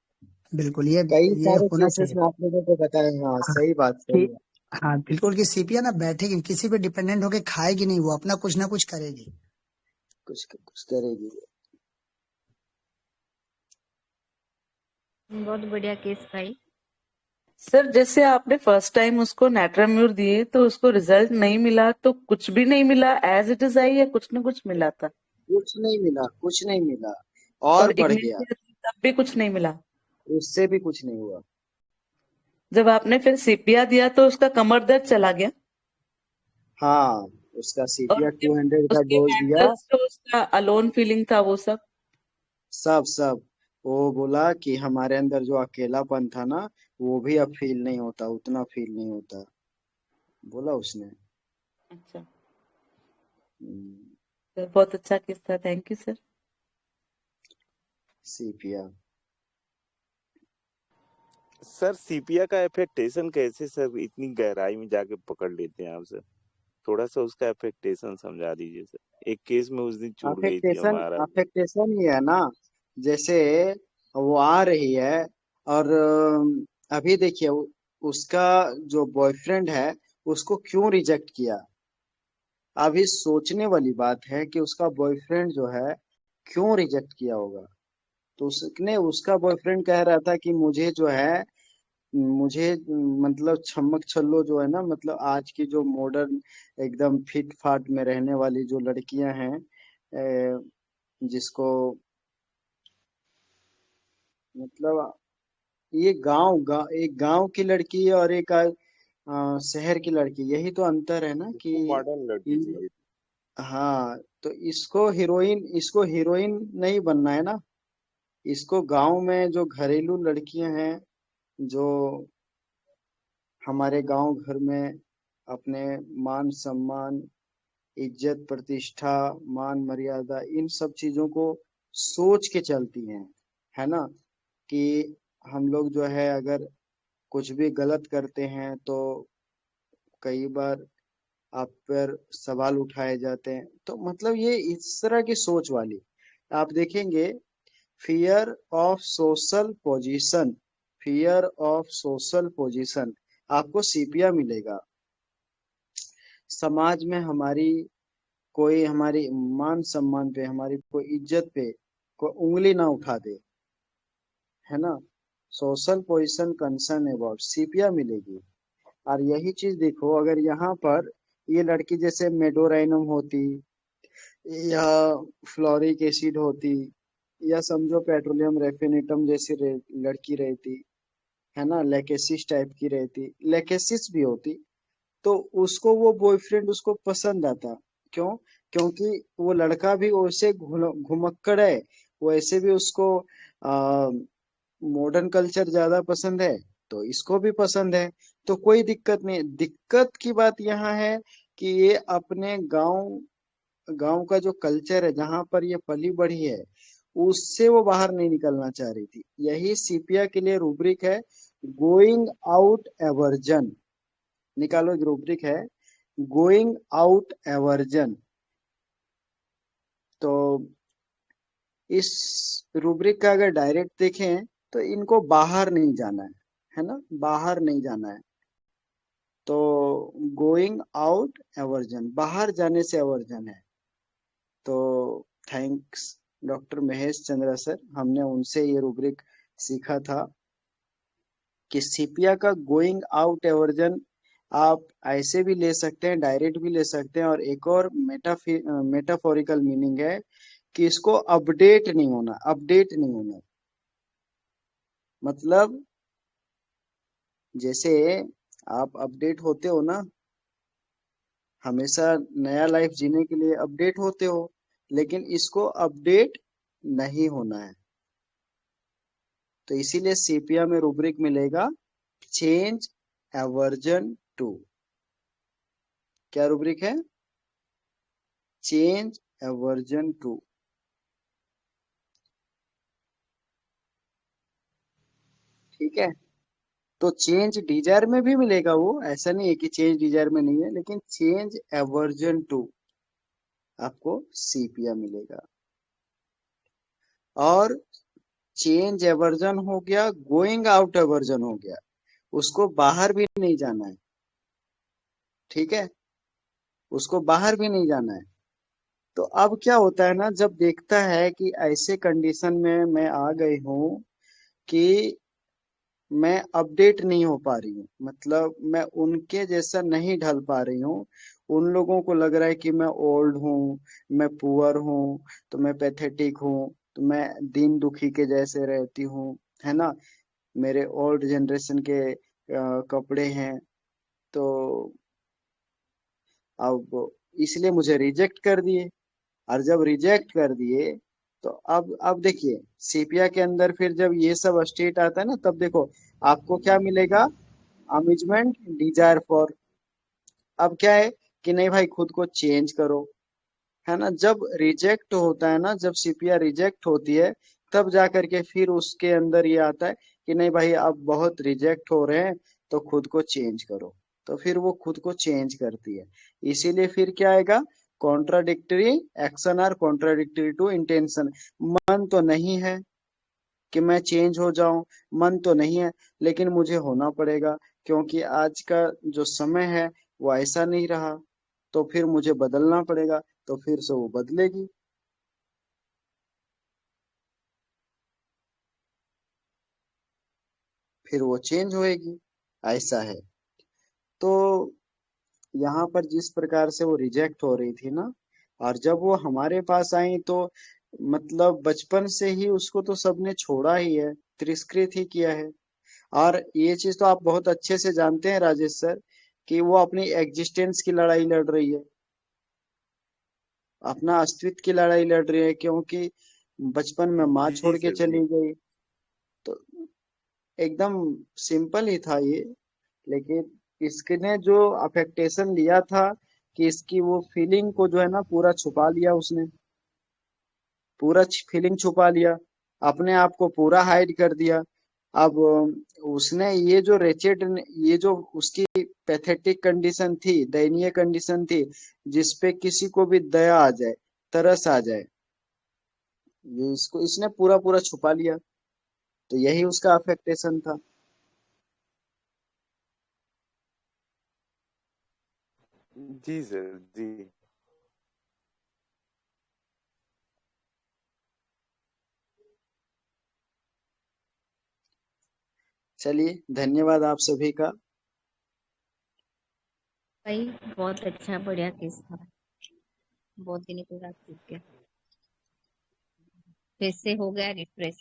बिल्कुल, कई ये सारे होना केसेस चाहिए में था। आप लोगों को बताया। हाँ, हाँ, सही बात, सही कि बात। हाँ बिल्कुल, कि सीपिया ना बैठेगी, किसी पे डिपेंडेंट होके खाएगी नहीं, वो अपना कुछ ना कुछ करेगी। कुछ करेगी। बहुत बढ़िया केस भाई। सर जैसे आपने फर्स्ट टाइम उसको नेट्राम्यूर दिए तो उसको रिजल्ट नहीं मिला, तो कुछ भी नहीं मिला, एज इट इज आई, या कुछ न कुछ मिला था? कुछ नहीं मिला, कुछ नहीं मिला, और और बढ़ गया, इग्निशिया तब भी कुछ नहीं मिला? उससे भी कुछ नहीं हुआ। जब आपने फिर सीपिया दिया तो उसका कमर दर्द चला गया? हाँ, उसका और CPR 200 का उसके डोज दिया। मेंटल्स जो उसका अलोन फीलिंग था वो सब? सब वो बोला कि हमारे अंदर जो अकेलापन था ना, वो भी अब फील नहीं होता, उतना फील नहीं होता, बोला उसने। अच्छा हम्म, सर, बहुत अच्छा केस था, thank you sir. CPR sir सीपिया का एफेक्टेशन कैसे सर इतनी गहराई में जाके पकड़ लेते हैं आप सर? थोड़ा सा उसका एफेक्टेशन समझा दीजिए सर। एक केस में उस दिन छूट गई थी हमारा। अफेक्टेशन ही है ना, जैसे वो आ रही है, और अभी देखिए उसका जो बॉयफ्रेंड है उसको क्यों रिजेक्ट किया। अभी सोचने वाली बात है कि उसका बॉयफ्रेंड जो है क्यों रिजेक्ट किया होगा। तो उसने, उसका बॉयफ्रेंड कह रहा था कि मुझे जो है, मुझे मतलब छमक छल्लो जो है ना, मतलब आज की जो मॉडर्न एकदम फिट फाट में रहने वाली जो लड़कियां हैं, जिसको मतलब ये एक गांव की लड़की है और एक शहर की लड़की, यही तो अंतर है ना कि मॉडर्न लड़की इन, चाहिए। हाँ, तो इसको हीरोइन नहीं बनना है ना। इसको गांव में जो घरेलू लड़कियां हैं, जो हमारे गांव घर में अपने मान सम्मान, इज्जत प्रतिष्ठा, मान मर्यादा, इन सब चीजों को सोच के चलती हैं, है ना, कि हम लोग जो है अगर कुछ भी गलत करते हैं तो कई बार आप पर सवाल उठाए जाते हैं। तो मतलब ये इस तरह की सोच वाली, आप देखेंगे, fear of social position, fear of social position, आपको सीपिया मिलेगा। समाज में हमारी कोई हमारी मान सम्मान पे, हमारी कोई इज्जत पे कोई उंगली ना उठा दे, है ना। सोशल पोजीशन कंसर्न अबाउट सीपिया मिलेगी। और यही चीज देखो, अगर यहाँ पर ये लड़की जैसे मेडोराइनम होती या फ्लोरिक एसिड होती या समझो पेट्रोलियम रेफिनेटम जैसी लड़की रहती, है ना, लेकेसिस टाइप की रहती, लेकेसिस भी होती, तो उसको वो बॉयफ्रेंड उसको पसंद आता। क्यों? क्योंकि वो लड़का भी वैसे घुमक्कड़ है, वैसे भी उसको मॉडर्न कल्चर ज्यादा पसंद है, तो इसको भी पसंद है, तो कोई दिक्कत नहीं। दिक्कत की बात यहाँ है कि ये अपने गांव गांव का जो कल्चर है, जहां पर ये पली बढ़ी है, उससे वो बाहर नहीं निकलना चाह रही थी। यही सीपिया के लिए रूब्रिक है, गोइंग आउट एवर्जन। निकालो, एक रूब्रिक है गोइंग आउट एवर्जन। तो इस रूब्रिक का अगर डायरेक्ट देखें तो इनको बाहर नहीं जाना है ना, बाहर नहीं जाना है। तो गोइंग आउट एवर्जन, बाहर जाने से एवर्जन है। तो thanks doctor Mahesh Chandra sir, हमने उनसे ये रूब्रिक सीखा था कि सीपिया का गोइंग आउट एवर्जन आप ऐसे भी ले सकते हैं, डायरेक्ट भी ले सकते हैं, और एक और मेटाफोरिकल मीनिंग है कि इसको अपडेट नहीं होना, अपडेट नहीं होना। मतलब जैसे आप अपडेट होते हो ना, हमेशा नया लाइफ जीने के लिए अपडेट होते हो, लेकिन इसको अपडेट नहीं होना है। तो इसीलिए सीपिया में रूब्रिक मिलेगा चेंज एवर्जन टू। क्या रूब्रिक है? Change aversion two. ठीक है, तो चेंज डिजायर में भी मिलेगा, वो ऐसा नहीं है कि चेंज डिजायर में नहीं है, लेकिन चेंज एवर्जन टू आपको सीपिया मिलेगा। और चेंज एवर्जन हो गया, गोइंग आउट एवर्जन हो गया, उसको बाहर भी नहीं जाना है। ठीक है, उसको बाहर भी नहीं जाना है। तो अब क्या होता है ना, जब देखता है कि ऐसे कंडीशन में मैं आ गई हूं कि मैं अपडेट नहीं हो पा रही हूँ, मतलब मैं उनके जैसा नहीं ढल पा रही हूँ, उन लोगों को लग रहा है कि मैं ओल्ड हूँ, मैं पुअर हूँ, तो मैं पैथेटिक हूँ, तो मैं दीन दुखी के जैसे रहती हूँ, है ना, मेरे ओल्ड जनरेशन के कपड़े हैं। तो अब इसलिए मुझे रिजेक्ट कर दिए, और जब रिजेक्ट कर दिए तो अब देखिए सीपिया के अंदर फिर जब ये सब स्टेट आता है ना, तब देखो आपको क्या मिलेगा, अम्यूजमेंट, डिजायर फॉर। अब क्या है कि नहीं भाई, खुद को चेंज करो, है ना। जब रिजेक्ट होता है ना, जब सीपिया रिजेक्ट होती है, तब जा करके फिर उसके अंदर ये आता है कि नहीं भाई, अब बहुत रिजेक्ट हो रहे हैं, तो खुद को चेंज करो। तो फिर वो खुद को चेंज करती है। इसीलिए फिर क्या आएगा, contradictory action are contradictory to intention. मन तो नहीं है कि मैं चेंज हो जाऊं, मन तो नहीं है, लेकिन मुझे होना पड़ेगा, क्योंकि आज का जो समय है वो ऐसा नहीं रहा, तो फिर मुझे बदलना पड़ेगा, तो फिर से वो बदलेगी। फिर वो चेंज होएगी, ऐसा है। तो यहाँ पर जिस प्रकार से वो रिजेक्ट हो रही थी ना, और जब वो हमारे पास आई तो मतलब बचपन से ही उसको तो सबने छोड़ा ही है, तिरस्कृत ही किया है। और ये चीज तो आप बहुत अच्छे से जानते हैं राजेश सर, कि वो अपनी एग्जिस्टेंस की लड़ाई लड़ रही है, अपना अस्तित्व की लड़ाई लड़ रही है, क्योंकि बचपन में माँ जी जी छोड़ के सर जी। चली गई। तो एकदम सिंपल ही था ये, लेकिन इसने जो अफेक्टेशन लिया था कि इसकी वो फीलिंग को जो है ना पूरा छुपा लिया उसने, पूरा फीलिंग छुपा लिया, अपने आप को पूरा हाइड कर दिया। अब उसने ये जो रेचेड, ये जो उसकी पैथेटिक कंडीशन थी, दयनीय कंडीशन थी, जिसपे किसी को भी दया आ जाए, तरस आ जाए, ये इसको इसने पूरा पूरा छुपा लिया। तो यही उसका अफेक्टेशन था। जी सर जी। चलिए, धन्यवाद आप सभी का। भाई बहुत अच्छा बढ़िया केस था, बहुत दिनों के बाद सीख गया, फिर से हो गया रिफ्रेश।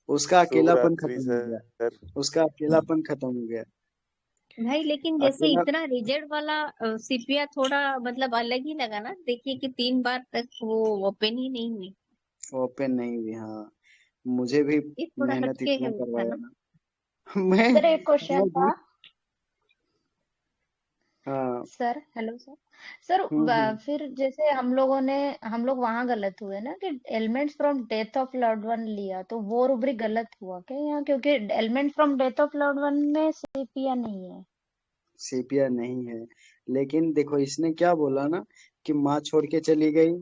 उसका अकेलापन शुभरात्रि खत्म हो गया, सर। उसका अकेलापन खत्म हो गया। भाई लेकिन जैसे अकेला इतना रिजेक्ट वाला सीपिया थोड़ा मतलब अलग ही लगा ना, देखिए कि 3 बार तक वो ओपन ही नहीं हुई, ओपन नहीं हुई। हाँ, मुझे भी ये थोड़ा मेहनत हटके इतना है उसका करवाया ना। ना। मैं सर एक क्वेश्चन भी। था। हाँ। Sir hello sir. सर हम्म। फिर जैसे हम लोग वहां गलत हुए ना कि elements from death of loved one लिया, तो वो रूब्रिक गलत हुआ क्या यहाँ? क्योंकि element from death of loved one में सेपिया नहीं है। सीपिया नहीं है, लेकिन देखो इसने क्या बोला ना कि माँ छोड़ के चली गई,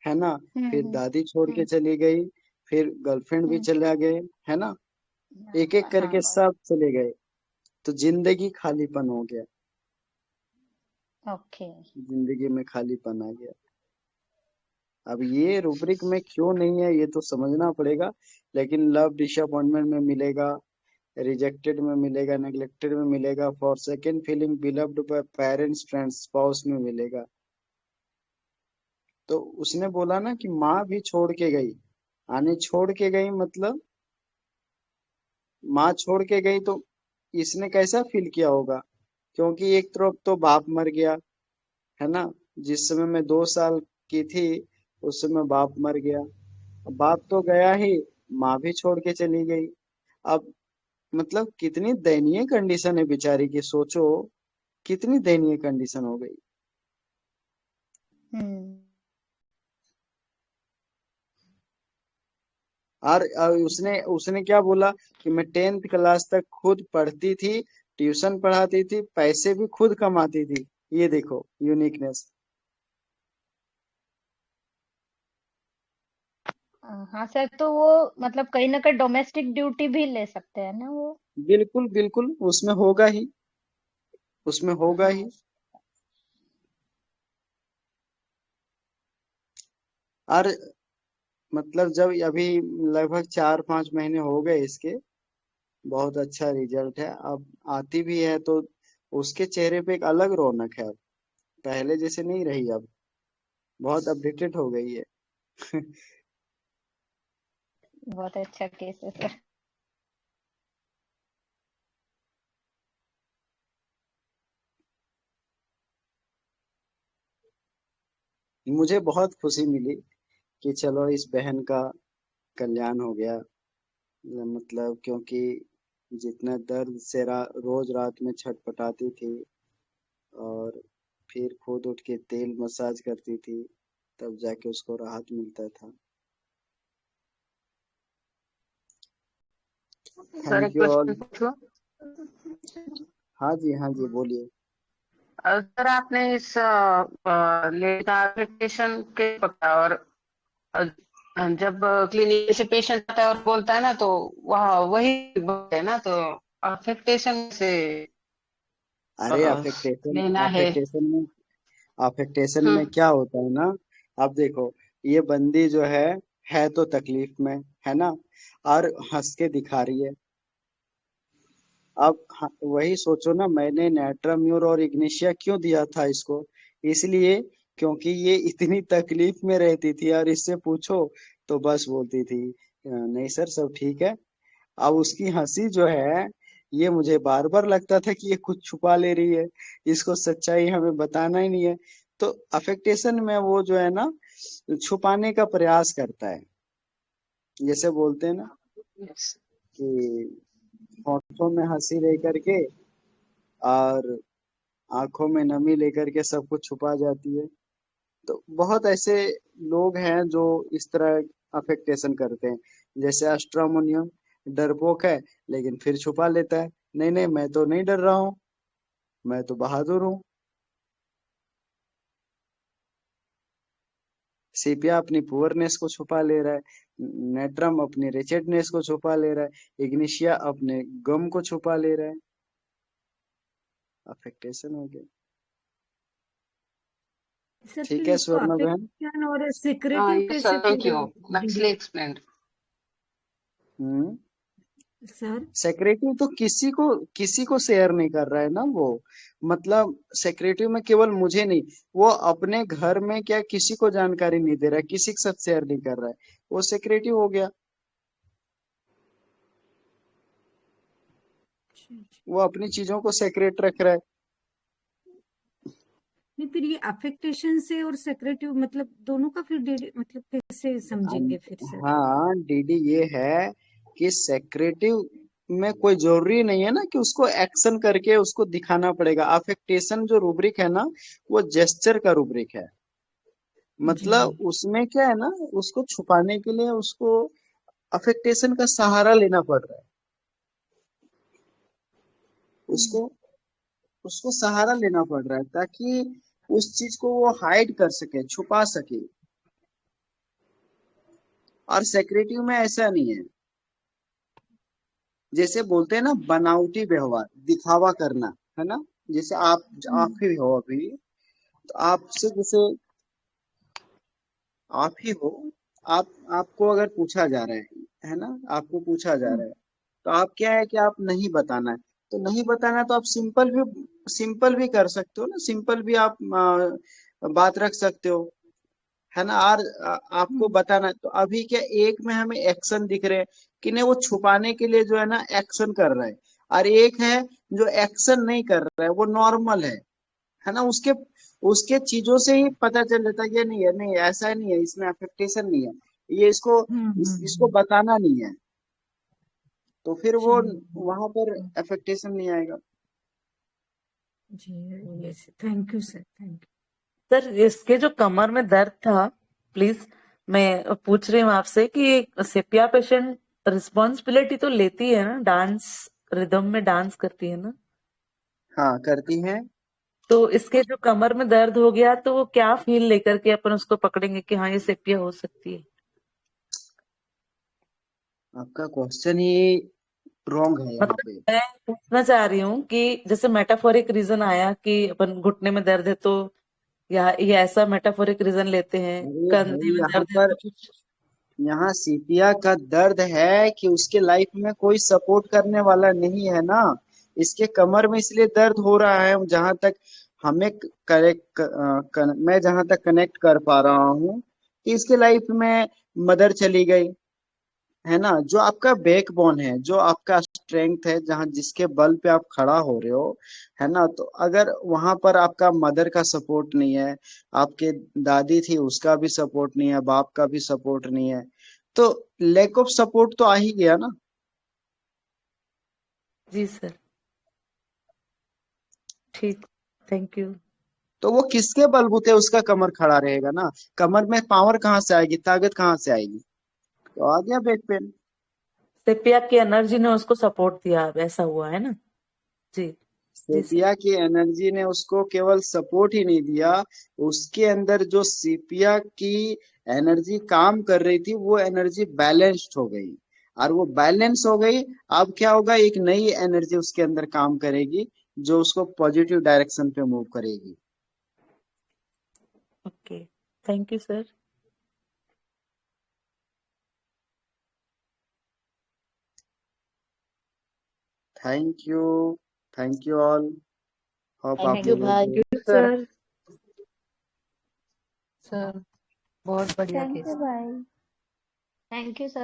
है ना, फिर हम्म दादी छोड़ के हम्म चली गई, फिर गर्लफ्रेंड भी हम्म चला गए, है ना, एक एक हाँ करके बस। सब चले गए, तो जिंदगी खालीपन हो गया, ओके। जिंदगी में खालीपन आ गया। अब ये रूब्रिक में क्यों नहीं है ये तो समझना पड़ेगा, लेकिन लव डिसअपॉइंटमेंट में मिलेगा, रिजेक्टेड में मिलेगा, नेग्लेक्टेड में मिलेगा, for second feeling beloved bye parents friends spouse में मिलेगा। तो उसने बोला ना कि माँ भी छोड़ के गई, आने छोड़ के गई मतलब माँ छोड़ के गई, तो इसने कैसा फील किया होगा, क्योंकि एक तरफ तो बाप मर गया, है ना, जिस समय मैं 2 साल की थी उस समय बाप मर गया, अब बाप तो गया ही, माँ भी छोड़ के चली गई। अब मतलब कितनी दयनीय कंडीशन है बेचारी की, सोचो कितनी दयनीय कंडीशन हो गई। हम्म और उसने उसने क्या बोला कि मैं 10th क्लास तक खुद पढ़ती थी, ट्यूशन पढ़ाती थी, पैसे भी खुद कमाती थी। ये देखो यूनिकनेस। हाँ सर, तो वो मतलब कहीं ना कहीं डोमेस्टिक ड्यूटी भी ले सकते हैं ना वो। बिल्कुल बिल्कुल, उसमें होगा ही, उसमें होगा ही। हाँ। और मतलब जब अभी लगभग 4-5 महीने हो गए इसके, बहुत अच्छा रिजल्ट है, अब आती भी है तो उसके चेहरे पे एक अलग रौनक है, अब पहले जैसे नहीं रही, अब बहुत अपडेटेड हो गई है। बहुत अच्छा केस है सर। मुझे बहुत खुशी मिली कि चलो इस बहन का कल्याण हो गया, मतलब क्योंकि जितना दर्द से रोज रात में छटपटाती थी, और फिर खुद उठ के तेल मसाज करती थी, तब जाके उसको राहत मिलता था। सर थैंक एक यू ऑल। क्वेश्चन पूछूं? हाँ जी, हाँ जी, बोलिए। सर आपने इस लेडी का एप्लीकेशन के पकड़ा, और अ, जब क्लिनिक से पेशेंट आता है और बोलता है ना, तो वह वही है ना, तो अफेक्टेशन से अरे अ, अफेक्टेशन लेना है। अफेक्टेशन में हम्म। क्या होता है ना, अब देखो ये बंदी जो है तो तकलीफ में, है ना, और हंस के दिखा रही है। अब वही सोचो ना, मैंने नेट्राम्यूर और इग्निशिया क्यों दिया था इसको, इसलिए क्योंकि ये इतनी तकलीफ में रहती थी, और इससे पूछो तो बस बोलती थी नहीं सर सब ठीक है। अब उसकी हंसी जो है, ये मुझे बार बार लगता था कि ये कुछ छुपा ले रही है, इसको सच्चाई हमें बताना ही नहीं है। तो अफेक्टेशन में वो जो है ना, छुपाने का प्रयास करता है, जैसे बोलते हैं ना Yes. कि होठों में हंसी लेकर के और आंखों में नमी लेकर के सब कुछ छुपा जाती है। तो बहुत ऐसे लोग हैं जो इस तरह अफेक्टेशन करते हैं, जैसे एस्ट्रोमोनियम डरपोक है, लेकिन फिर छुपा लेता है, नहीं नहीं मैं तो नहीं डर रहा हूँ, मैं तो बहादुर हूँ। सीपिया अपनी पुअरनेस को छुपा ले रहा है, नेट्रम अपनी रिचेडनेस को छुपा ले रहा है, इग्निशिया अपने गम को छुपा ले रहा है। अफेक्टेशन हो गया। सर ठीक फिर है इसको स्वर्णा बहन। अफेक्शन और सिक्रेटिव yes कैसे sir, thank फिर you, nicely explained. Sir secretary तो किसी को शेयर नहीं कर रहा है ना वो, मतलब सेक्रेटरी में केवल मुझे नहीं, वो अपने घर में क्या किसी को जानकारी नहीं दे रहा है, किसी के साथ शेयर नहीं कर रहा है, वो सेक्रेटरी हो गया। वो अपनी चीजों को सेक्रेट रख रहा है। नहीं फिर ये अफेक्टेशन से और सेक्रेटिव मतलब दोनों का फिर मतलब कैसे समझेंगे फिर सर? हाँ डीडी ये है कि सेक्रेटिव में कोई जरूरी नहीं है ना कि उसको एक्शन करके उसको दिखाना पड़ेगा। अफेक्टेशन जो रूब्रिक है ना वो जेस्चर का रूब्रिक है, मतलब उसमें क्या है ना, उसको छुपाने के लिए उसको अफेक्टेशन का सहारा लेना पड़ रहा है, उसको सहारा लेना पड़ रहा है ताकि उस चीज को वो हाइड कर सके, छुपा सके। और सेक्रेटिव में ऐसा नहीं है, जैसे बोलते हैं ना बनावटी व्यवहार, दिखावा करना, है ना। जैसे आप ही हो अभी, तो आपसे जैसे आप ही हो, आपको अगर पूछा जा रहा है ना, आपको पूछा जा रहा है तो आप क्या है कि आप नहीं बताना है, तो नहीं बताना है तो आप सिंपल भी कर सकते हो ना, सिंपल भी आप बात रख सकते हो, है ना। और आपको बताना है तो अभी क्या एक में हमें एक्शन दिख रहे हैं कि नहीं, वो छुपाने के लिए जो है ना एक्शन कर रहा है, और एक है जो एक्शन नहीं कर रहा है, वो नॉर्मल है ना। उसके उसके चीजों से ही पता चल जाता है कि नहीं है, नहीं ऐसा नहीं है, इसमें अफेक्टेशन नहीं है, ये इसको बताना नहीं है, तो फिर वो वहां पर अफेक्टेशन नहीं आएगा। जी yes thank you sir, thank you. Sir इसके जो कमर में दर्द था, प्लीज मैं पूछ रही हूँ आपसे कि सेपिया पेशेंट रिस्पॉन्सिबिलिटी तो लेती है ना, डांस रिदम में डांस करती है ना? हाँ करती है। तो इसके जो कमर में दर्द हो गया तो वो क्या फील लेकर के अपन उसको पकड़ेंगे कि हाँ ये सेपिया हो सकती है? आपका क्वेश्चन ही रॉन्ग है यहाँ पे। मैं पूछना चाह रही हूँ कि जैसे मेटाफोरिक रीजन आया कि अपन घुटने में दर्द है तो, या ये ऐसा मेटाफोरिक रीजन लेते हैं अरे कंधे भाई में यहाँ दर्द है पर, तो यहाँ सीपिया का दर्द है कि उसके लाइफ में कोई सपोर्ट करने वाला नहीं है ना, इसके कमर में इसलिए दर्द हो रहा है। जहां तक हमें मैं जहां तक कनेक्ट कर पा रहा हूँ कि इसके लाइफ में मदर चली गई, है ना। जो आपका बैकबोन है, जो आपका स्ट्रेंथ है, जहां जिसके बल पे आप खड़ा हो रहे हो, है ना, तो अगर वहां पर आपका मदर का सपोर्ट नहीं है, आपके दादी थी उसका भी सपोर्ट नहीं है, बाप का भी सपोर्ट नहीं है, तो लैक ऑफ सपोर्ट तो आ ही गया ना। जी सर ठीक, थैंक यू। तो वो किसके बलबूते उसका कमर खड़ा रहेगा ना, कमर में पावर कहाँ से आएगी, ताकत कहाँ से आएगी, तो आ गया बैक पेन। सेपिया की एनर्जी ने उसको सपोर्ट दिया, ऐसा हुआ है ना? जी जी सर। सेपिया की एनर्जी ने उसको केवल सपोर्ट ही नहीं दिया, उसके अंदर जो सीपिया की एनर्जी काम कर रही थी वो एनर्जी बैलेंस्ड हो गई, और वो बैलेंस हो गई। अब क्या होगा, एक नई एनर्जी उसके अंदर काम करेगी जो उसको पॉजिटिव डायरेक्शन पे मूव करेगी। Okay thank you sir. Thank you all. Hope आप थैंक यू लोगों भाई। को सर सर बहुत बढ़िया थैंक केस। यू भाई, थैंक यू सर।